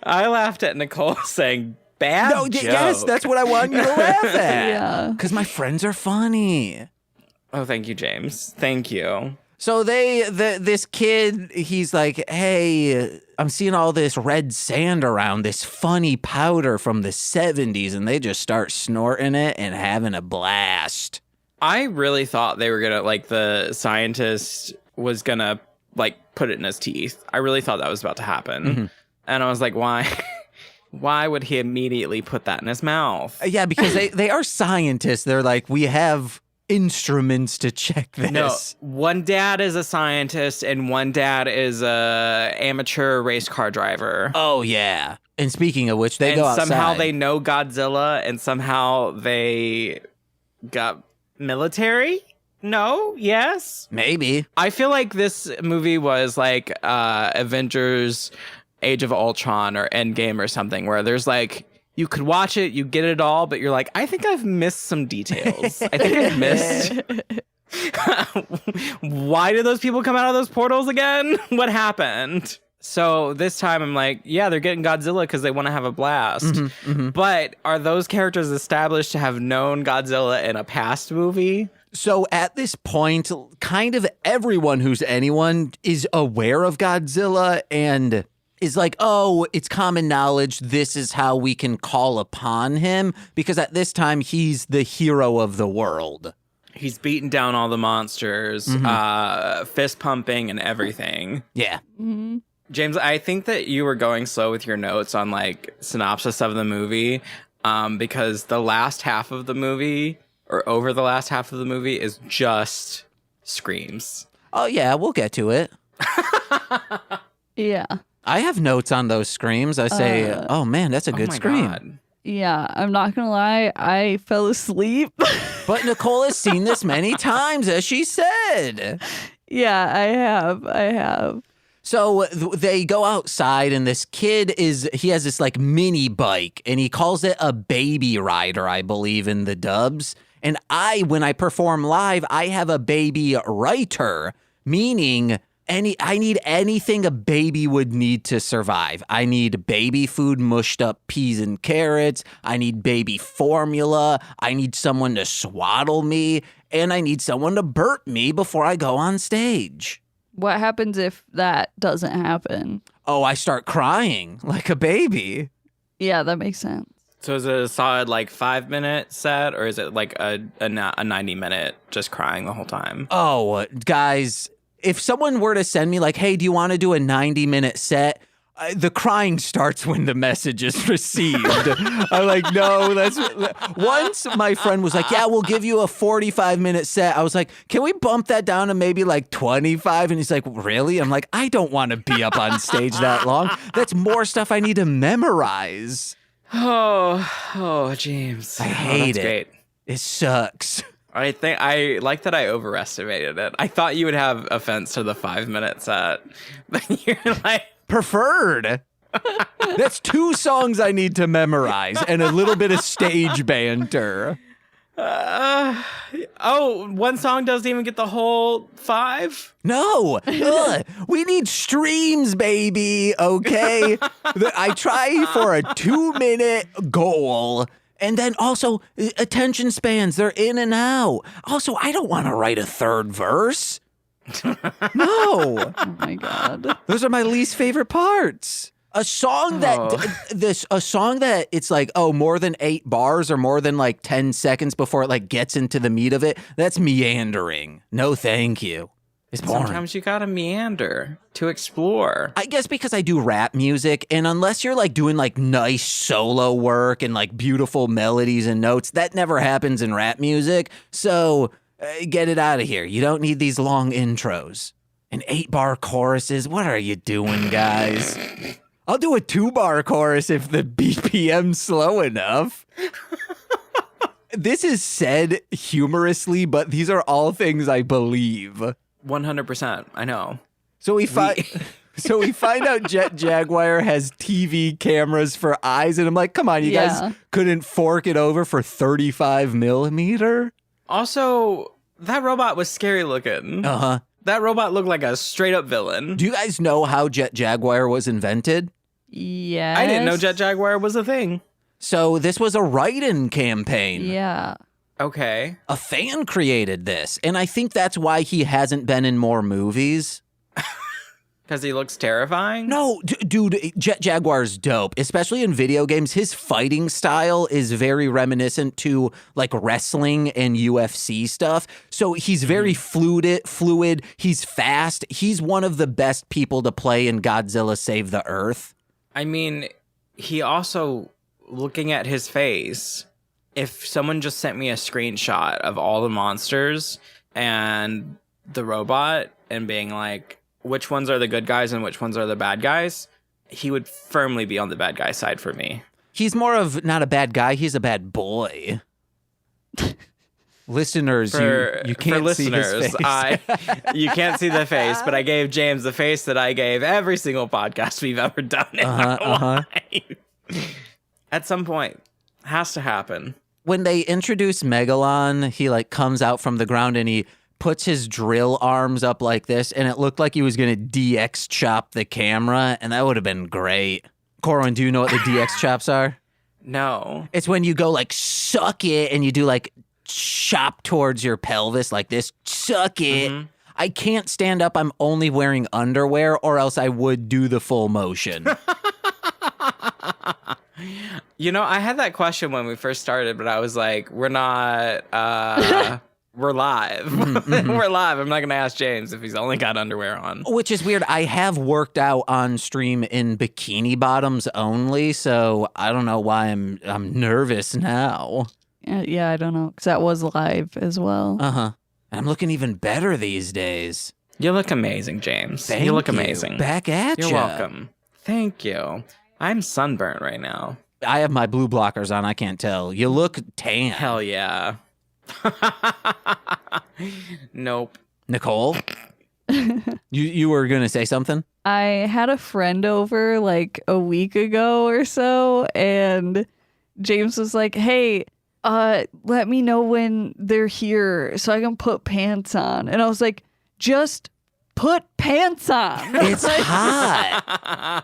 I laughed at Nicole saying bad joke. Yes, that's what I want you to laugh at. Yeah. Because my friends are funny. Oh, thank you, James. Thank you. So this kid, he's like, hey, I'm seeing all this red sand around, this funny powder from the 70s, and they just start snorting it and having a blast. I really thought they were gonna, like, the scientist was gonna, like, put it in his teeth. I really thought that was about to happen. Mm-hmm. And I was like, why? Why would he immediately put that in his mouth? Yeah, because they are scientists. They're like, we have instruments to check this. No, one dad is a scientist and one dad is a amateur race car driver. Oh, yeah. And speaking of which, they and go outside. Somehow they know Godzilla and somehow they got military? No? Yes? Maybe. I feel like this movie was like Avengers Age of Ultron or Endgame or something, where there's like, you could watch it, you get it all, but you're like, I think I've missed some details. I think I've missed. Why did those people come out of those portals again? What happened? So this time I'm like, yeah, they're getting Godzilla because they want to have a blast. Mm-hmm, mm-hmm. But are those characters established to have known Godzilla in a past movie? So at this point, kind of everyone who's anyone is aware of Godzilla and is like, oh, it's common knowledge. This is how we can call upon him. Because at this time, he's the hero of the world. He's beating down all the monsters, fist pumping and everything. Yeah. Mm-hmm. James, I think that you were going slow with your notes on like synopsis of the movie, because the last half of the movie or over the last half of the movie is just screams. Oh, yeah, we'll get to it. Yeah. I have notes on those screams. I say, oh, man, that's a good scream. God. Yeah, I'm not gonna lie, I fell asleep. But Nicole has seen this many times, as she said. Yeah, I have. So they go outside and this kid he has this like mini bike and he calls it a baby rider, I believe, in the dubs. And when I perform live, I have a baby writer, meaning I need anything a baby would need to survive. I need baby food, mushed up peas and carrots. I need baby formula. I need someone to swaddle me. And I need someone to burp me before I go on stage. What happens if that doesn't happen? Oh, I start crying like a baby. Yeah, that makes sense. So is it a solid like 5-minute set or is it like a 90-minute just crying the whole time? Oh, guys, if someone were to send me like, hey, do you want to do a 90-minute set? The crying starts when the message is received. I'm like, no, once my friend was like, yeah, we'll give you a 45-minute set. I was like, can we bump that down to maybe like 25? And he's like, really? I'm like, I don't want to be up on stage that long. That's more stuff I need to memorize. Oh, James. I hate it. Great. It sucks. I think I like that I overestimated it. I thought you would have offense to the 5-minute set. But you're like... Preferred. That's 2 songs I need to memorize and a little bit of stage banter. One song doesn't even get the whole 5? No. Ugh. We need streams, baby. Okay. I try for a 2-minute goal. And then also attention spans, they're in and out. Also, I don't want to write a 3rd verse. No. Oh my God. Those are my least favorite parts. A song that it's like, more than 8 bars or more than like 10 seconds before it like gets into the meat of it. That's meandering. No, thank you. It's boring. Sometimes you gotta meander to explore. I guess because I do rap music, and unless you're like doing like nice solo work and like beautiful melodies and notes, that never happens in rap music. So get it out of here. You don't need these long intros and 8-bar choruses. What are you doing, guys? I'll do a 2-bar chorus if the BPM's slow enough. This is said humorously, but these are all things I believe. 100%. I know. So we find out Jaguar has TV cameras for eyes, and I'm like, come on, you guys couldn't fork it over for 35 millimeter? Also, that robot was scary looking. Uh-huh. That robot looked like a straight up villain. Do you guys know how Jaguar was invented? Yes. I didn't know Jaguar was a thing. So this was a write-in campaign. Yeah. Okay. A fan created this, and I think that's why he hasn't been in more movies. Because he looks terrifying? No, dude, Jaguar's dope, especially in video games. His fighting style is very reminiscent to like wrestling and UFC stuff. So he's very fluid. He's fast. He's one of the best people to play in Godzilla Save the Earth. I mean, he also, looking at his face, if someone just sent me a screenshot of all the monsters and the robot and being like, which ones are the good guys and which ones are the bad guys, he would firmly be on the bad guy side for me. He's more of not a bad guy, he's a bad boy. Listeners, you can't see his face. You can't see the face, but I gave James the face that I gave every single podcast we've ever done in our life. At some point, has to happen. When they introduce Megalon, he like comes out from the ground and he puts his drill arms up like this, and it looked like he was going to DX chop the camera, and that would have been great. Corwyn, do you know what the DX chops are? No. It's when you go like suck it and you do like chop towards your pelvis like this. Suck it. Mm-hmm. I can't stand up. I'm only wearing underwear, or else I would do the full motion. You know, I had that question when we first started, but I was like, we're not, we're live. Mm-hmm. We're live. I'm not going to ask James if he's only got underwear on. Which is weird. I have worked out on stream in bikini bottoms only, so I don't know why I'm nervous now. Yeah, I don't know, because that was live as well. Uh-huh. I'm looking even better these days. You look amazing, James. Thank you look amazing. Back at you. You're welcome. Thank you. I'm sunburnt right now. I have my blue blockers on. I can't tell. You look tan. Hell yeah. Nope. Nicole? You were going to say something? I had a friend over like a week ago or so, and James was like, hey, let me know when they're here so I can put pants on. And I was like, just put pants on. It's hot.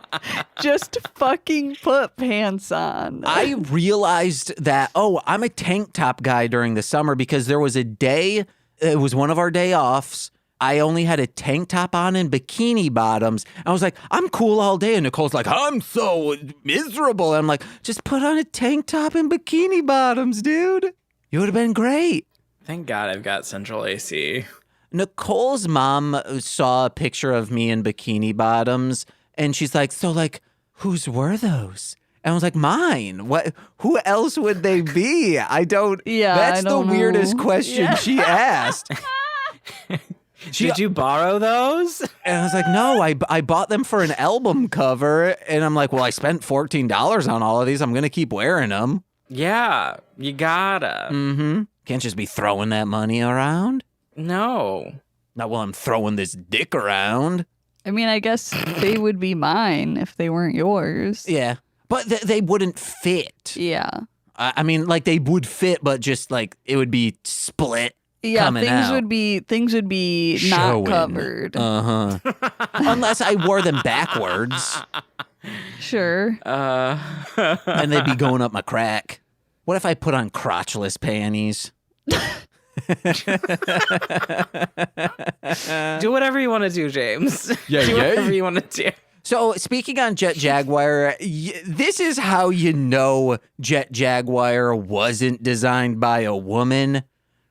Just fucking put pants on. I realized that, I'm a tank top guy during the summer because there was a day, it was one of our day offs. I only had a tank top on and bikini bottoms. I was like, I'm cool all day. And Nicole's like, I'm so miserable. And I'm like, just put on a tank top and bikini bottoms, dude. You would have been great. Thank God I've got central AC. Nicole's mom saw a picture of me in bikini bottoms, and she's like, so, like, whose were those? And I was like, mine. What? Who else would they be? I don't. Yeah, That's I don't the weirdest know. question Yeah. she asked. Did you borrow those? And I was like, no, I bought them for an album cover. And I'm like, well, I spent $14 on all of these. I'm going to keep wearing them. Yeah, you gotta. Mm-hmm. Can't just be throwing that money around. No. Not while I'm throwing this dick around. I mean, I guess they would be mine if they weren't yours. Yeah. But they wouldn't fit. Yeah. I mean, like they would fit, but just like it would be split. Yeah, coming things out. would be Showing. not covered. Uh-huh. Unless I wore them backwards Sure. and they'd be going up my crack. What if I put on crotchless panties? Do whatever you want to do, James. Yeah, do yeah. whatever you want to do. So speaking on Jet Jaguar, this is how you know Jet Jaguar wasn't designed by a woman.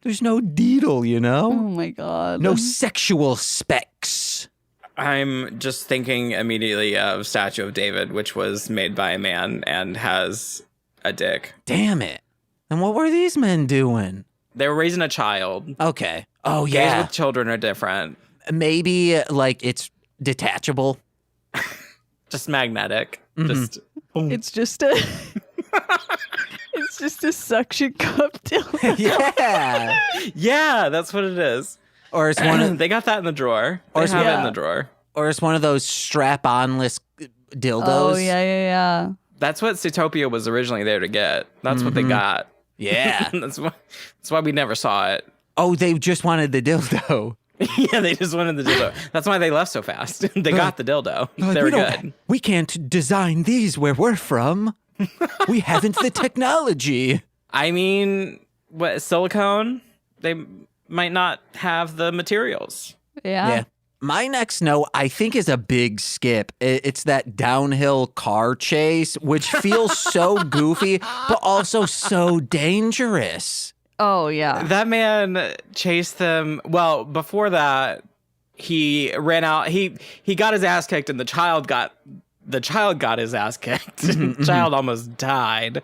There's no deedle, you Oh know? my god. No sexual specs. I'm just thinking immediately of Statue of David, which was made by a man and has a dick. Damn it. And what were these men doing? They were raising a child. Okay. Oh, Gays yeah. with children are different. Maybe like it's detachable. Just magnetic. Mm-hmm. Just boom. It's just a It's just a suction cup dildo. Yeah. Yeah, that's what it is. Or it's one of They got that in the drawer. They Or- have it in yeah. the drawer. or it's one of those strap-onless dildos. Oh yeah. That's what Zootopia was originally there to get. That's what they got. Yeah. That's why we never saw it. Oh, they just wanted the dildo. Yeah, they just wanted the dildo. That's why they left so fast. They got the dildo. Like, They were we don't- good. We can't design these where we're from. We haven't the technology. I mean, what, silicone? They might not have the materials. Yeah. My next note, I think, is a big skip. It's that downhill car chase, which feels so goofy, but also so dangerous. Oh yeah. That man chased them. Well, before that, he ran out. He got his ass kicked, and the child got his ass kicked. The child almost died.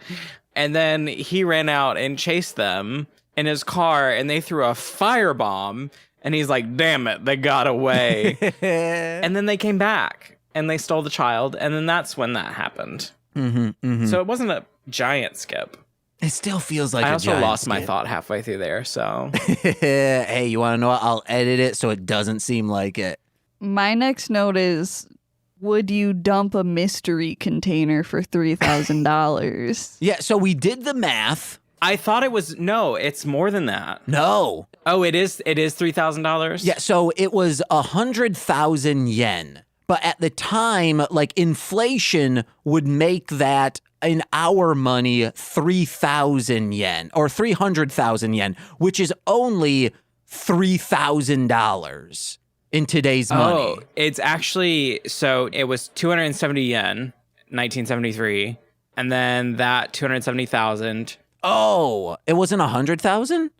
And then he ran out and chased them in his car, and they threw a firebomb. And he's like, damn it, they got away. And then they came back and they stole the child. And then that's when that happened. So it wasn't a giant skip. It still feels like I a also giant lost my skip. thought halfway through there. So Hey, you want to know what? I'll edit it so it doesn't seem like it. My next note is, would you dump a mystery container for $3,000? Yeah, so we did the math. I thought it was, no, it's more than that. No. Oh, it is $3,000? Yeah, so it was 100,000 yen. But at the time, like inflation would make that in our money 3,000 yen or 300,000 yen, which is only $3,000 in today's money. Oh, it's actually, so it was 270 yen, 1973. And then that 270,000. Oh, it wasn't 100,000?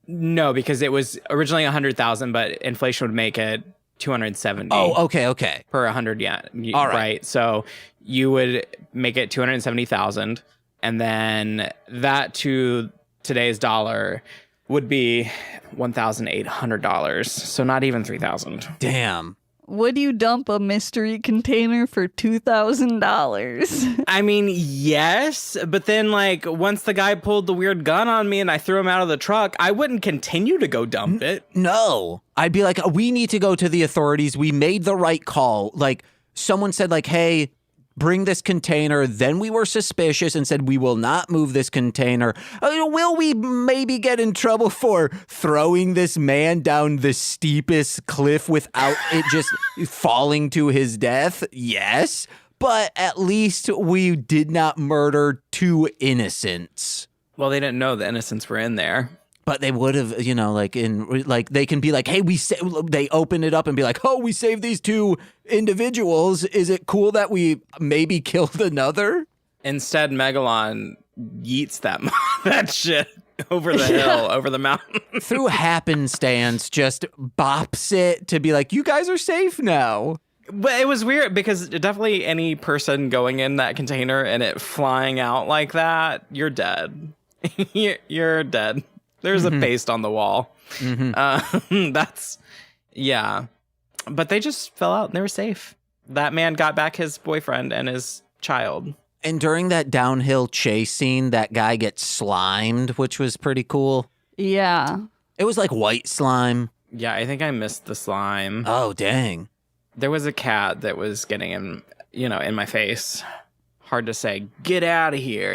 No, because it was originally 100,000, but inflation would make it 270. Oh, okay. Per 100 yen. All right. So you would make it 270,000, and then that to today's dollar would be $1,800. So not even 3,000. Damn. Would you dump a mystery container for $2,000? I mean, yes, but then like once the guy pulled the weird gun on me and I threw him out of the truck, I wouldn't continue to go dump it. No. I'd be like, we need to go to the authorities. We made the right call. Like, someone said, like, hey, bring this container. Then we were suspicious and said, we will not move this container. Will we maybe get in trouble for throwing this man down the steepest cliff without it just falling to his death? Yes. But at least we did not murder two innocents. Well, they didn't know the innocents were in there. But they would have, you know, like they can be like, hey, they open it up and be like, oh, we saved these two individuals. Is it cool that we maybe killed another? Instead, Megalon yeets that shit over the hill, over the mountain. Through happenstance, just bops it to be like, you guys are safe now. But it was weird because definitely any person going in that container and it flying out like that, you're dead. You're dead. There's a paste on the wall. That's, yeah. But they just fell out and they were safe. That man got back his boyfriend and his child. And during that downhill chase scene, that guy gets slimed, which was pretty cool. Yeah. It was like white slime. Yeah, I think I missed the slime. Oh, dang. There was a cat that was getting in my face. Hard to say, get out of here,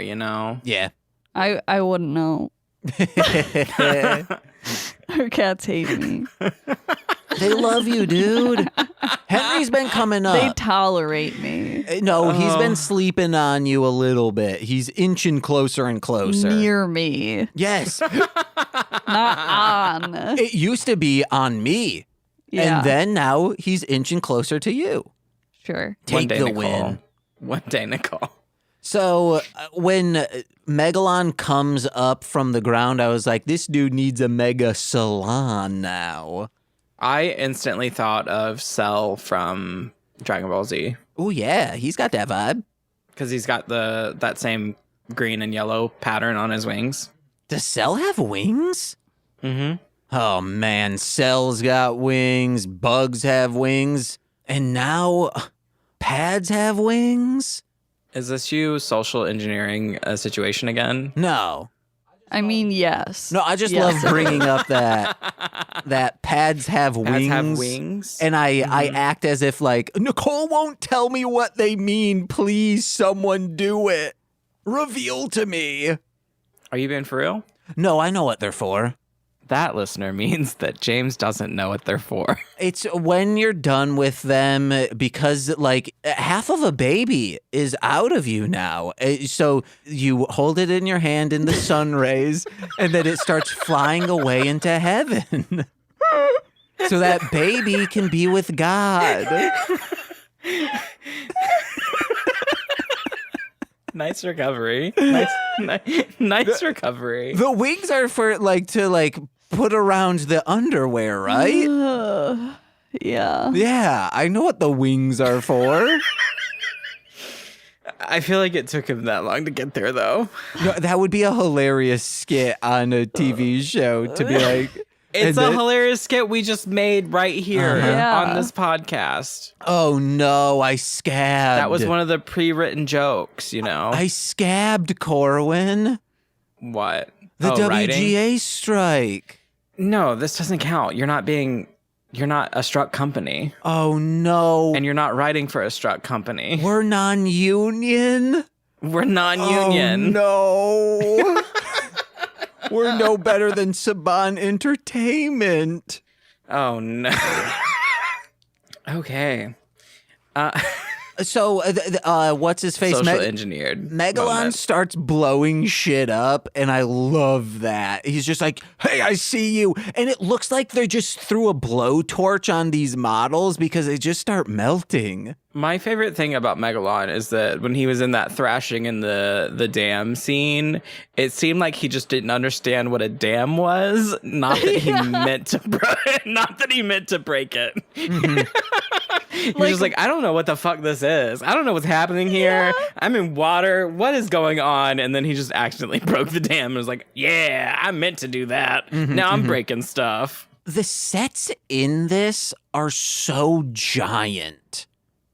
Yeah. I wouldn't know. Her cats hate me. They love you, dude. Henry's been coming up. They tolerate me. No, he's been sleeping on you a little bit. He's inching closer and closer. Near me. Yes. Not on. It used to be on me. Yeah. And then now he's inching closer to you. Sure. Take the Nicole. win. One day, Nicole. So when Megalon comes up from the ground, I was like, this dude needs a mega salon now. I instantly thought of Cell from Dragon Ball Z. Oh, yeah. He's got that vibe. Because he's got that same green and yellow pattern on his wings. Does Cell have wings? Mm-hmm. Oh, man. Cell's got wings. Bugs have wings. And now pads have wings? Is this you social engineering a situation again? No. I mean, yes. No, I just Yes. love bringing up that pads have wings. Pads have wings? And I act as if like, Nicole won't tell me what they mean. Please, someone do it. Reveal to me. Are you being for real? No, I know what they're for. That, listener, means that James doesn't know what they're for. It's when you're done with them because like half of a baby is out of you now. So you hold it in your hand in the sun rays and then it starts flying away into heaven. So that baby can be with God. Nice recovery. Nice recovery. The wings are for like to put around the underwear, right? Yeah. Yeah, I know what the wings are for. I feel like it took him that long to get there, though. No, that would be a hilarious skit on a TV show to be like. It's and a then- hilarious skit we just made right here Yeah. on this podcast. Oh no, I scabbed. That was one of the pre-written jokes, I scabbed Corwyn. What? The WGA writing? strike. No, this doesn't count. You're not a struck company. Oh no. And you're not writing for a struck company. We're non-union. We're non-union. Oh, no. We're no better than Saban Entertainment. Oh no. Okay. So, what's his face? Social engineered. Megalon moment. starts blowing shit up, and I love that. He's just like, hey, I see you. And it looks like they just threw a blowtorch on these models because they just start melting. My favorite thing about Megalon is that when he was in that thrashing in the dam scene, it seemed like he just didn't understand what a dam was. Not that he meant to break it. He was just like, I don't know what the fuck this is. I don't know what's happening here. Yeah. I'm in water. What is going on? And then he just accidentally broke the dam and was like, yeah, I meant to do that. Now I'm breaking stuff. The sets in this are so giant.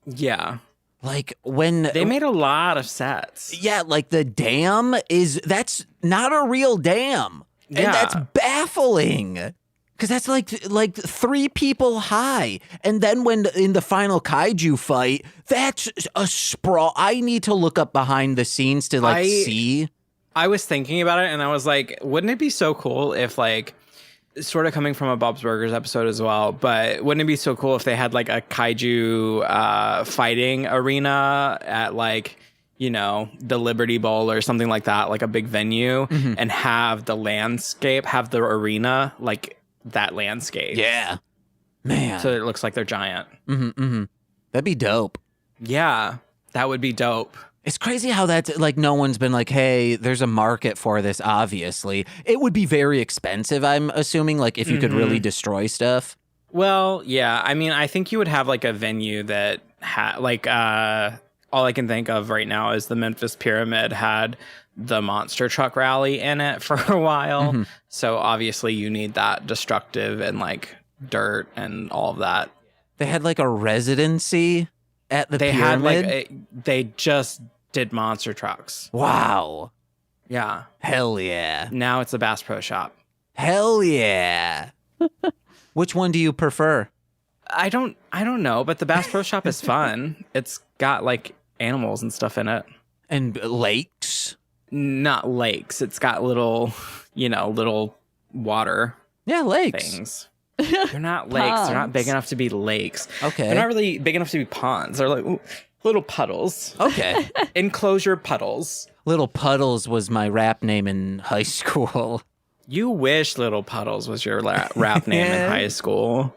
Yeah. Like when They made a lot of sets. yeah, like the dam that's not a real dam. And Yeah. that's baffling. Cause that's like 3 people high. And then when in the final kaiju fight, that's a sprawl. I need to look up behind the scenes to see. I was thinking about it and I was like, wouldn't it be so cool if sort of coming from a Bob's Burgers episode as well, but wouldn't it be so cool if they had like a kaiju fighting arena at the Liberty Bowl or something like that, like a big venue, and have the arena like that landscape. Yeah. Man. So it looks like they're giant. That'd be dope. Yeah, that would be dope. It's crazy how that's like no one's been like, hey, there's a market for this, obviously. It would be very expensive, I'm assuming, like if you could really destroy stuff. Well, yeah. I mean, I think you would have like a venue that all I can think of right now is the Memphis Pyramid had the monster truck rally in it for a while. Mm-hmm. So obviously you need that destructive and like dirt and all of that. They had like a residency at the They pyramid? had they just did monster trucks. Wow. Yeah. Hell yeah. Now it's a Bass Pro Shop. Hell yeah. Which one do you prefer? I don't know, but the Bass Pro Shop is fun. It's got like animals and stuff in it. And lakes? Not lakes. It's got little water Yeah, lakes. things. They're not lakes. They're not big enough to be lakes. Okay. They're not really big enough to be ponds. They're like little puddles. Okay. Enclosure puddles. Little Puddles was my rap name in high school. You wish Little Puddles was your rap name in high school.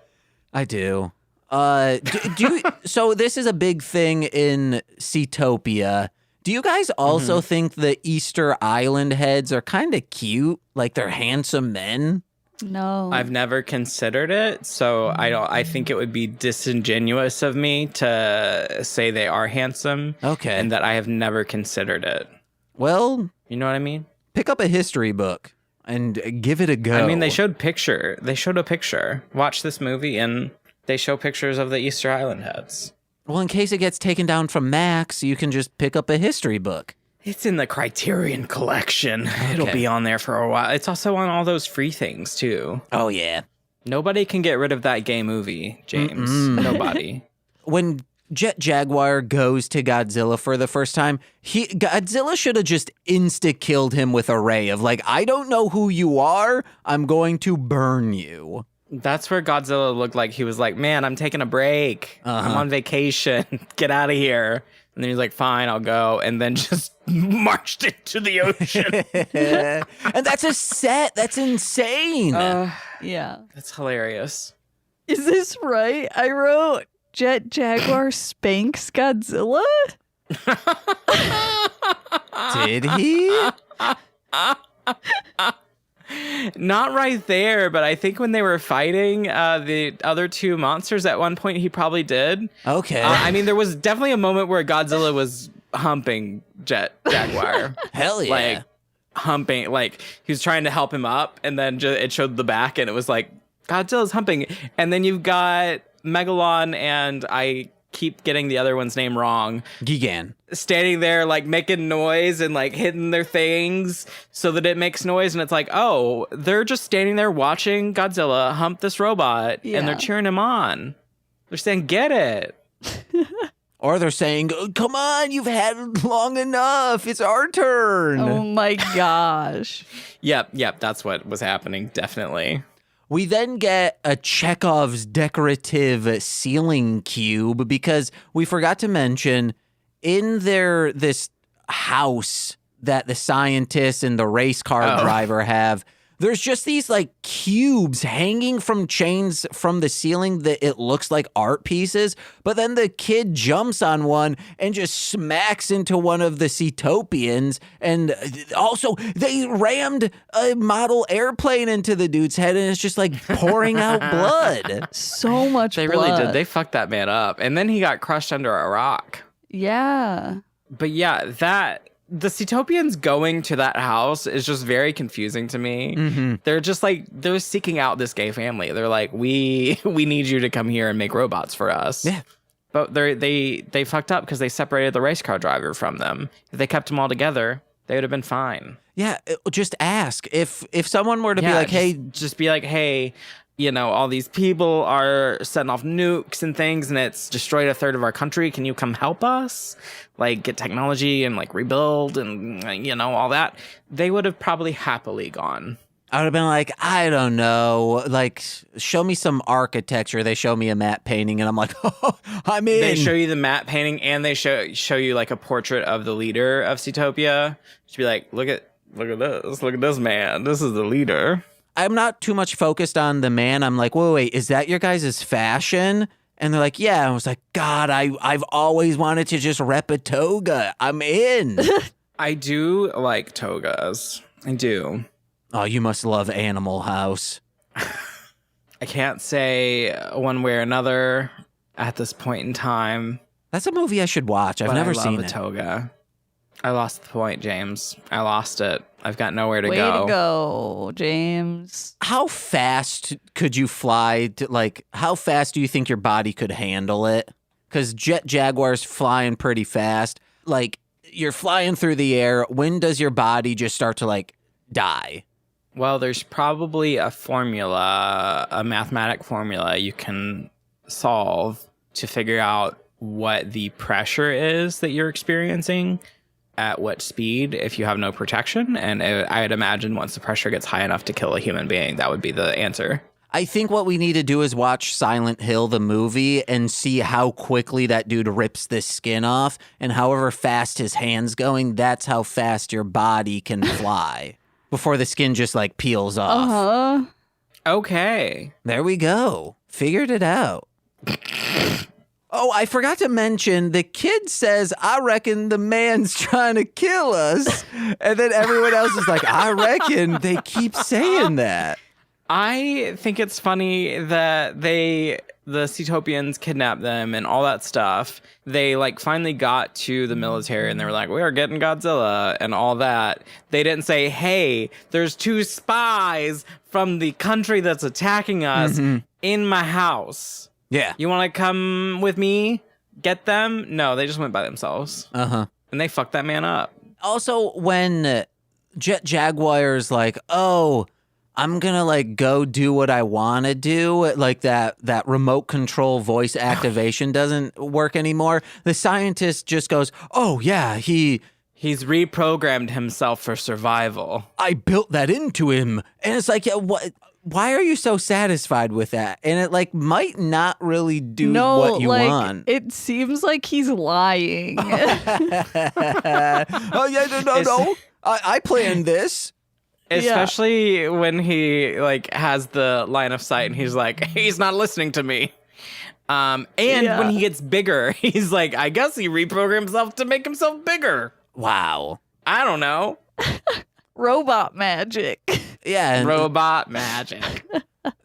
I do. So this is a big thing in Seatopia. Do you guys also think the Easter Island heads are kind of cute? Like they're handsome men? No. I've never considered it, so I think it would be disingenuous of me to say they are handsome. Okay. And that I have never considered it. Well, You know what I mean? pick up a history book and give it a go. I mean, they showed a picture. Watch this movie and they show pictures of the Easter Island heads. Well, in case it gets taken down from Max, you can just pick up a history book. It's in the Criterion collection. It'll be on there for a while. It's also on all those free things too. Oh, yeah. Nobody can get rid of that gay movie, James. Nobody. When Jaguar goes to Godzilla for the first time, Godzilla should have just insta-killed him with a ray of like, I don't know who you are, I'm going to burn you. That's where Godzilla looked like he was like, man, I'm taking a break. I'm on vacation. Get out of here. And then he's like, fine, I'll go. And then just marched into the ocean. And that's a set. That's insane. Yeah. That's hilarious. Is this right? I wrote Jaguar spanks Godzilla? Did he? Not right there, but I think when they were fighting the other two monsters at one point, he probably did. Okay. I mean, there was definitely a moment where Godzilla was humping Jaguar. Hell yeah. Like, humping. Like, he was trying to help him up, and then it showed the back, and it was like, Godzilla's humping. And then you've got Megalon, and I keep getting the other one's name wrong. Gigan. Standing there, like, making noise and, like, hitting their things so that it makes noise. And it's like, oh, they're just standing there watching Godzilla hump this robot, and they're cheering him on. They're saying, get it. Or they're saying, oh, come on, you've had it long enough. It's our turn. Oh my gosh. Yep, that's what was happening, definitely. We then get a Chekhov's decorative ceiling cube because we forgot to mention in this house that the scientists and the race car driver have, there's just these like cubes hanging from chains from the ceiling that it looks like art pieces. But then the kid jumps on one and just smacks into one of the Seatopians. And also they rammed a model airplane into the dude's head and it's just like pouring out blood. So much They blood. really did. They fucked that man up. And then he got crushed under a rock. Yeah. But yeah, the Seatopians going to that house is just very confusing to me. Mm-hmm. They're just like, they're seeking out this gay family. They're like, we need you to come here and make robots for us. Yeah. But they fucked up because they separated the race car driver from them. If they kept them all together, they would have been fine. Yeah, just ask. If someone were to be like, hey... Just be like, hey, you know, all these people are setting off nukes and things, and it's destroyed a third of our country. Can you come help us? Like, get technology and, like, rebuild and, you know, all that. They would have probably happily gone. I would have been like, I don't know, like, show me some architecture. They show me a matte painting, and I'm like, oh, I'm in. They show you the matte painting, and they show you, like, a portrait of the leader of Seatopia. Just be like, look at this man. This is the leader. I'm not too much focused on the man. I'm like, wait, is that your guys' fashion? And they're like, yeah. I was like, God, I've always wanted to just rep a toga. I'm in. I do like togas. I do. Oh, you must love Animal House. I can't say one way or another at this point in time. That's a movie I should watch. I've but never I love seen a it. toga. I lost the point, James. I lost it. I've got nowhere to Way go. to go, James. How fast could you fly? How fast do you think your body could handle it? Because Jaguar's flying pretty fast. Like, you're flying through the air. When does your body just start to, like, die? Well, there's probably a formula, a mathematic formula you can solve to figure out what the pressure is that you're experiencing at what speed if you have no protection. And I'd imagine once the pressure gets high enough to kill a human being, that would be the answer. I think what we need to do is watch Silent Hill, the movie, and see how quickly that dude rips the skin off. And however fast his hand's going, that's how fast your body can fly before the skin just like peels off. Uh-huh. Okay. There we go. Figured it out. Oh, I forgot to mention, the kid says, I reckon the man's trying to kill us. And then everyone else is like, I reckon. They keep saying that. I think it's funny that the Seatopians kidnapped them and all that stuff. They like finally got to the military and they were like, we are getting Godzilla and all that. They didn't say, hey, there's 2 spies from the country that's attacking us in my house. Yeah. You want to come with me? Get them? No, they just went by themselves. Uh-huh. And they fucked that man up. Also, when Jaguar's like, oh, I'm gonna like go do what I want to do, like that remote control voice activation doesn't work anymore. The scientist just goes, oh yeah, he's reprogrammed himself for survival. I built that into him. And it's like, yeah, what? Why are you so satisfied with that? And it like might not really do what you want. It seems like he's lying. Oh yeah, no. I planned this. Especially when he like has the line of sight and he's like, he's not listening to me. And when he gets bigger, he's like, I guess he reprogrammed himself to make himself bigger. Wow. I don't know. Robot magic. Yeah. And robot magic.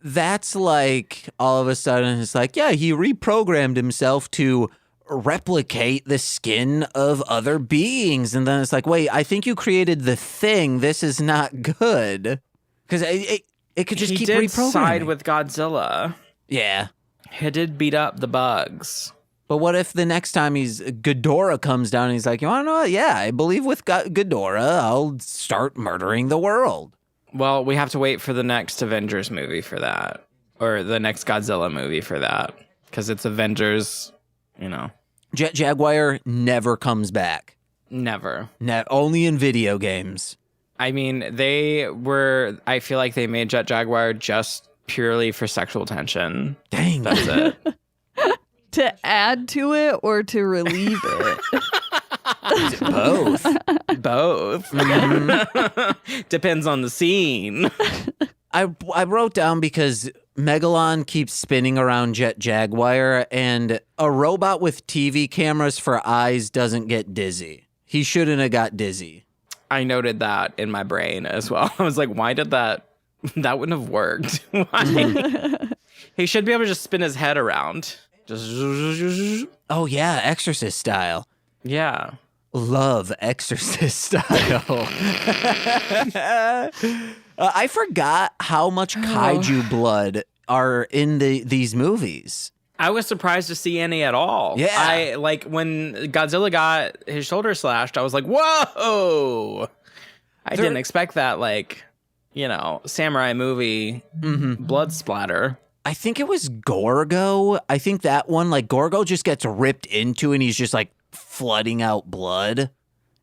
That's like all of a sudden it's like, yeah, he reprogrammed himself to replicate the skin of other beings. And then it's like, wait, I think you created the thing. This is not good. Because it could just keep reprogramming. He did side with Godzilla. Yeah. He did beat up the bugs. But what if the next time Ghidorah comes down and he's like, you want to know what? Yeah, I believe with Ghidorah, I'll start murdering the world. Well, we have to wait for the next Avengers movie for that. Or the next Godzilla movie for that. Because it's Avengers, you know. Jaguar never comes back. Never. Only in video games. I mean, I feel like they made Jaguar just purely for sexual tension. Dang. That's it. To add to it or to relieve it? Both. Both. Depends on the scene. I wrote down because Megalon keeps spinning around Jaguar, and a robot with TV cameras for eyes doesn't get dizzy. He shouldn't have got dizzy. I noted that in my brain as well. I was like, why did that wouldn't have worked. Why? He should be able to just spin his head around. Just Oh yeah, Exorcist style. yeah. Love Exorcist style. I forgot how much kaiju blood are in these movies. I was surprised to see any at all. Yeah. I like when Godzilla got his shoulder slashed, I was like, whoa. I didn't expect that, like, you know, samurai movie blood splatter. I think it was Gorgo. I think that one, like, Gorgo just gets ripped into and he's just, like, flooding out blood.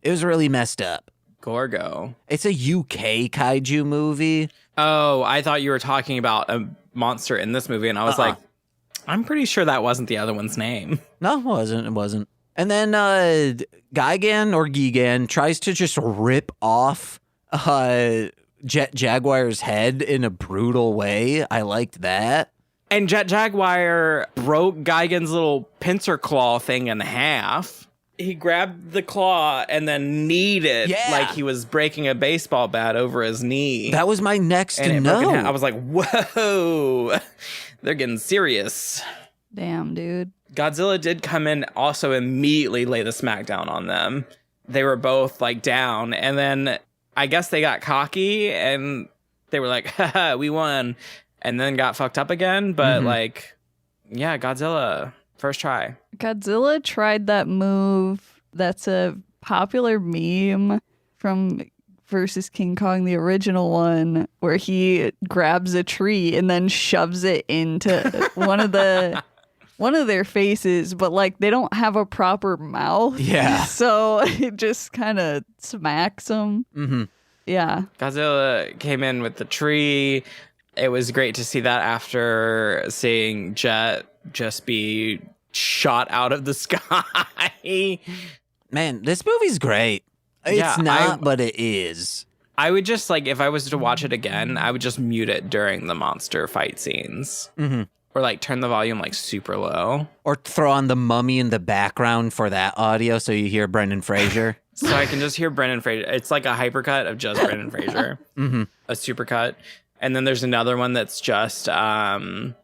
It was really messed up. Gorgo. It's a UK kaiju movie. Oh, I thought you were talking about a monster in this movie, and I was like, I'm pretty sure that wasn't the other one's name. No, it wasn't. It wasn't. And then Gigan tries to just rip off Jaguar's head in a brutal way. I liked that. And Jaguar broke Gigan's little pincer claw thing in half. he grabbed the claw and then kneed it like he was breaking a baseball bat over his knee. That was my next and note. I was like, whoa, they're getting serious. Damn, dude. Godzilla did come in, also immediately lay the smackdown on them. They were both like down, and then I guess they got cocky and they were like, haha, we won, and then got fucked up again. But like, yeah, Godzilla, first try. Godzilla tried that move that's a popular meme from versus King Kong, the original one, where he grabs a tree and then shoves it into one of their faces, but like they don't have a proper mouth. Yeah. So it just kind of smacks them. Mm-hmm. Yeah. Godzilla came in with the tree. It was great to see that after seeing Jet just be shot out of the sky. Man, this movie's great. It's not, but it is. I would just, like, if I was to watch it again, I would just mute it during the monster fight scenes. Mm-hmm. Or, like, turn the volume, like, super low. Or throw on the mummy in the background for that audio so you hear Brenden Fraser. So I can just hear Brenden Fraser. It's like a hypercut of just Brenden Fraser. Mm-hmm. A supercut. And then there's another one that's just Rachel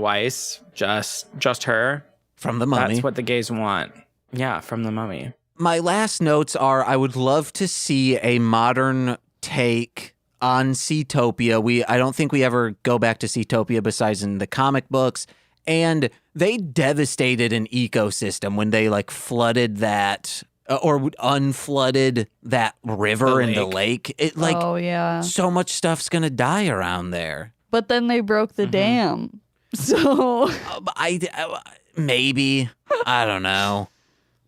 Weisz. Just her. From the mummy. That's what the gays want. Yeah, from the mummy. My last notes are I would love to see a modern take on Seatopia. I don't think we ever go back to Seatopia besides in the comic books. And they devastated an ecosystem when they like flooded that or unflooded that river in the lake. It like, oh yeah, so much stuff's gonna die around there. But then they broke the dam. So maybe, I don't know.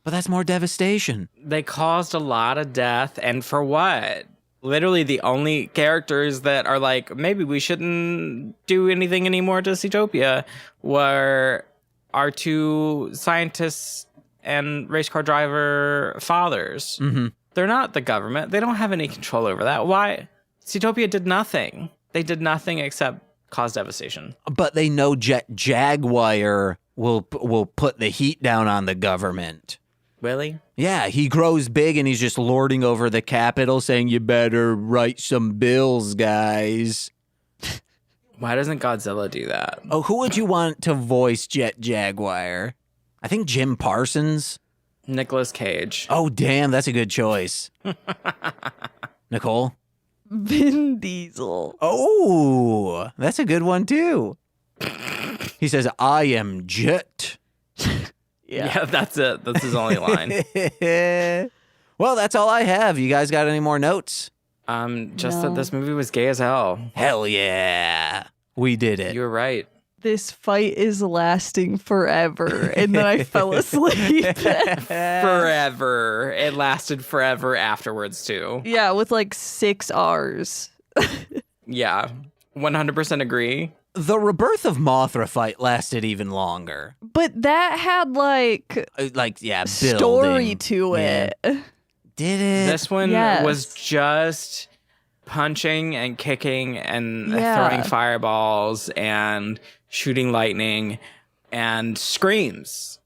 But that's more devastation. They caused a lot of death, and for what? Literally the only characters that are like, maybe we shouldn't do anything anymore to Seatopia were our two scientists and race car driver fathers. Mm-hmm. They're not the government. They don't have any control over that. Why? Seatopia did nothing. They did nothing except cause devastation. But they know Jaguar will put the heat down on the government. Really? Yeah, he grows big and he's just lording over the Capitol saying, you better write some bills, guys. Why doesn't Godzilla do that? Oh, who would you want to voice Jaguar? I think Jim Parsons. Nicolas Cage. Oh, damn, that's a good choice. Nicole? Vin Diesel. Oh, that's a good one, too. He says, I am Jet. Yeah, that's it. That's his only line. Well, that's all I have. You guys got any more notes? Just No. that this movie was gay as hell. Hell yeah. We did it. You were right. This fight is lasting forever. And then I fell asleep. Forever. It lasted forever afterwards, too. Yeah, with like 6 R's. Yeah. 100% agree. The Rebirth of Mothra fight lasted even longer. But that had like Building. story to Yeah. it. Did it? This one Yes. was just punching and kicking and Yeah. throwing fireballs and shooting lightning and screams.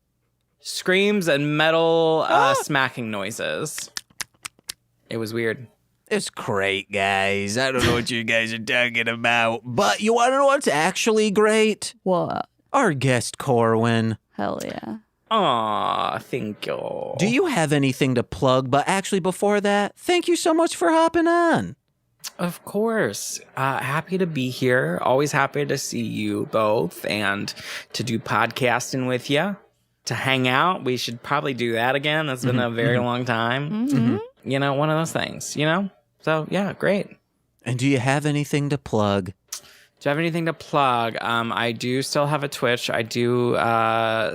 Screams and metal smacking noises. It was weird. It's great, guys. I don't know what you guys are talking about. But you want to know what's actually great? What? Our guest, Corwyn. Hell yeah. Aw, thank you. Do you have anything to plug? But actually, before that, thank you so much for hopping on. Of course. Happy to be here. Always happy to see you both and to do podcasting with you. To hang out. We should probably do that again. That's been a very long time. Mm-hmm. You know, one of those things, you know? So, yeah, great. And do you have anything to plug? Do you have anything to plug? I do still have a Twitch. I do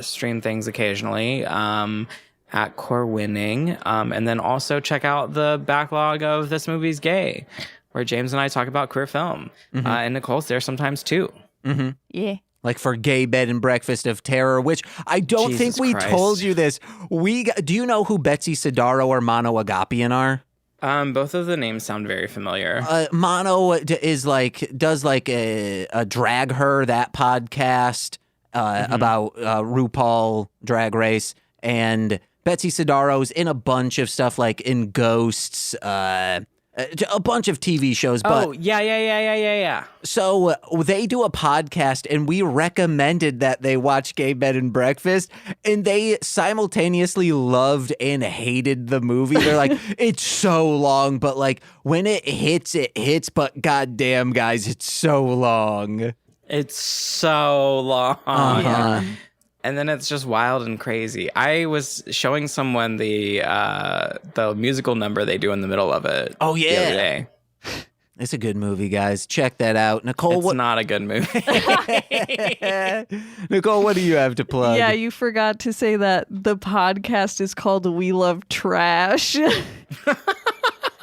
stream things occasionally at Corwynning. And then also check out the backlog of This Movie's Gay, where James and I talk about queer film. And Nicole's there sometimes too. Mm-hmm. Yeah. Like for Gay Bed and Breakfast of Terror, which I don't Jesus think we Christ. told you this. Do you know who Betsy Sidaro or Mono Agapian are? Both of the names sound very familiar. Mono does a Drag Her, that podcast about RuPaul Drag Race, and Betsy Sidaro's in a bunch of stuff, like in Ghosts, a bunch of TV shows. But Oh, yeah. so they do a podcast, and we recommended that they watch Gay Bed and Breakfast, and they simultaneously loved and hated the movie. They're like, it's so long, but like when it hits, but goddamn, guys, it's so long. It's so long. Uh-huh. And then it's just wild and crazy. I was showing someone the musical number they do in the middle of it. Oh, the yeah. other day. It's a good movie, guys. Check that out. Nicole, It's not a good movie. Nicole, what do you have to plug? Yeah, you forgot to say that the podcast is called We Love Trash.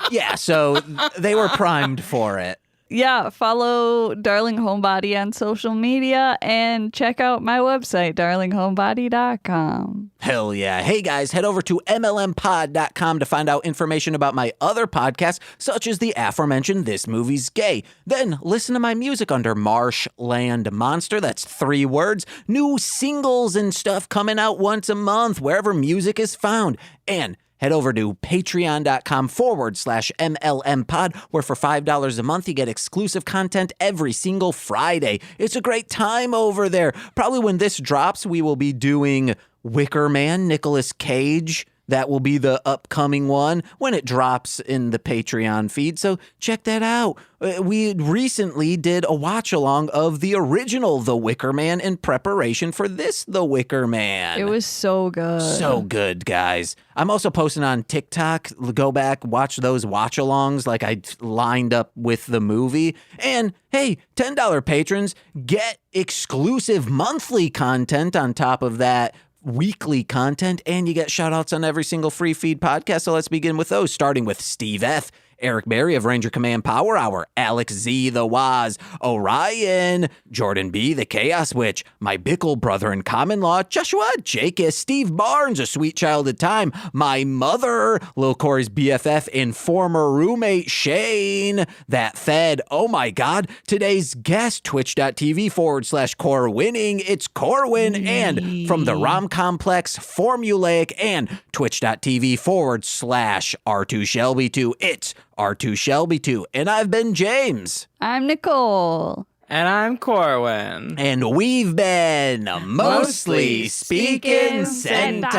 Yeah, so they were primed for it. Yeah, follow Darling Homebody on social media and check out my website, darlinghomebody.com. Hell yeah. Hey guys, head over to mlmpod.com to find out information about my other podcasts, such as the aforementioned This Movie's Gay. Then listen to my music under Marshland Monster. That's 3 words. New singles and stuff coming out once a month, wherever music is found. And head over to patreon.com/MLMpod, where for $5 a month, you get exclusive content every single Friday. It's a great time over there. Probably when this drops, we will be doing Wicker Man, Nicolas Cage. That will be the upcoming one when it drops in the Patreon feed. So check that out. We recently did a watch along of the original The Wicker Man in preparation for this The Wicker Man. It was so good. So good, guys. I'm also posting on TikTok. Go back, watch those watch alongs like I lined up with the movie. And hey, $10 patrons get exclusive monthly content on top of that weekly content, and you get shout outs on every single free feed podcast. So let's begin with those, starting with Steve F., Eric Berry of Ranger Command Power Hour, Alex Z, the Waz, Orion, Jordan B, the Chaos Witch, my Bickle brother in common law, Joshua Jacobs, Steve Barnes, a sweet child at time, my mother, Lil Corey's BFF, and former roommate Shane, that fed, oh my god, today's guest, twitch.tv/Corwinning, it's Corwyn, and from the Rom Complex, Formulaic, and twitch.tv/R2Shelby2, it's R2Shelby2, and I've been James. I'm Nicole. And I'm Corwyn. And we've been mostly speaking Sentai.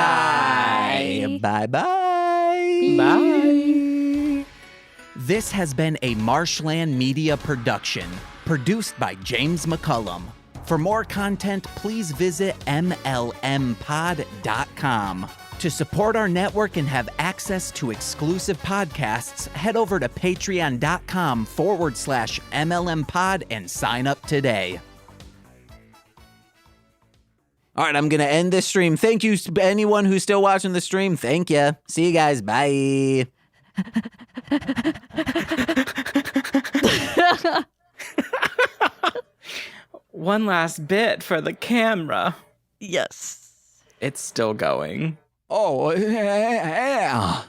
Bye-bye. Bye. This has been a Marshland Media production, produced by James McCollum. For more content, please visit mlmpod.com. To support our network and have access to exclusive podcasts, head over to patreon.com/MLMpod and sign up today. All right, I'm going to end this stream. Thank you, anyone who's still watching the stream. Thank you. See you guys. Bye. One last bit for the camera. Yes. It's still going. Oh, yeah.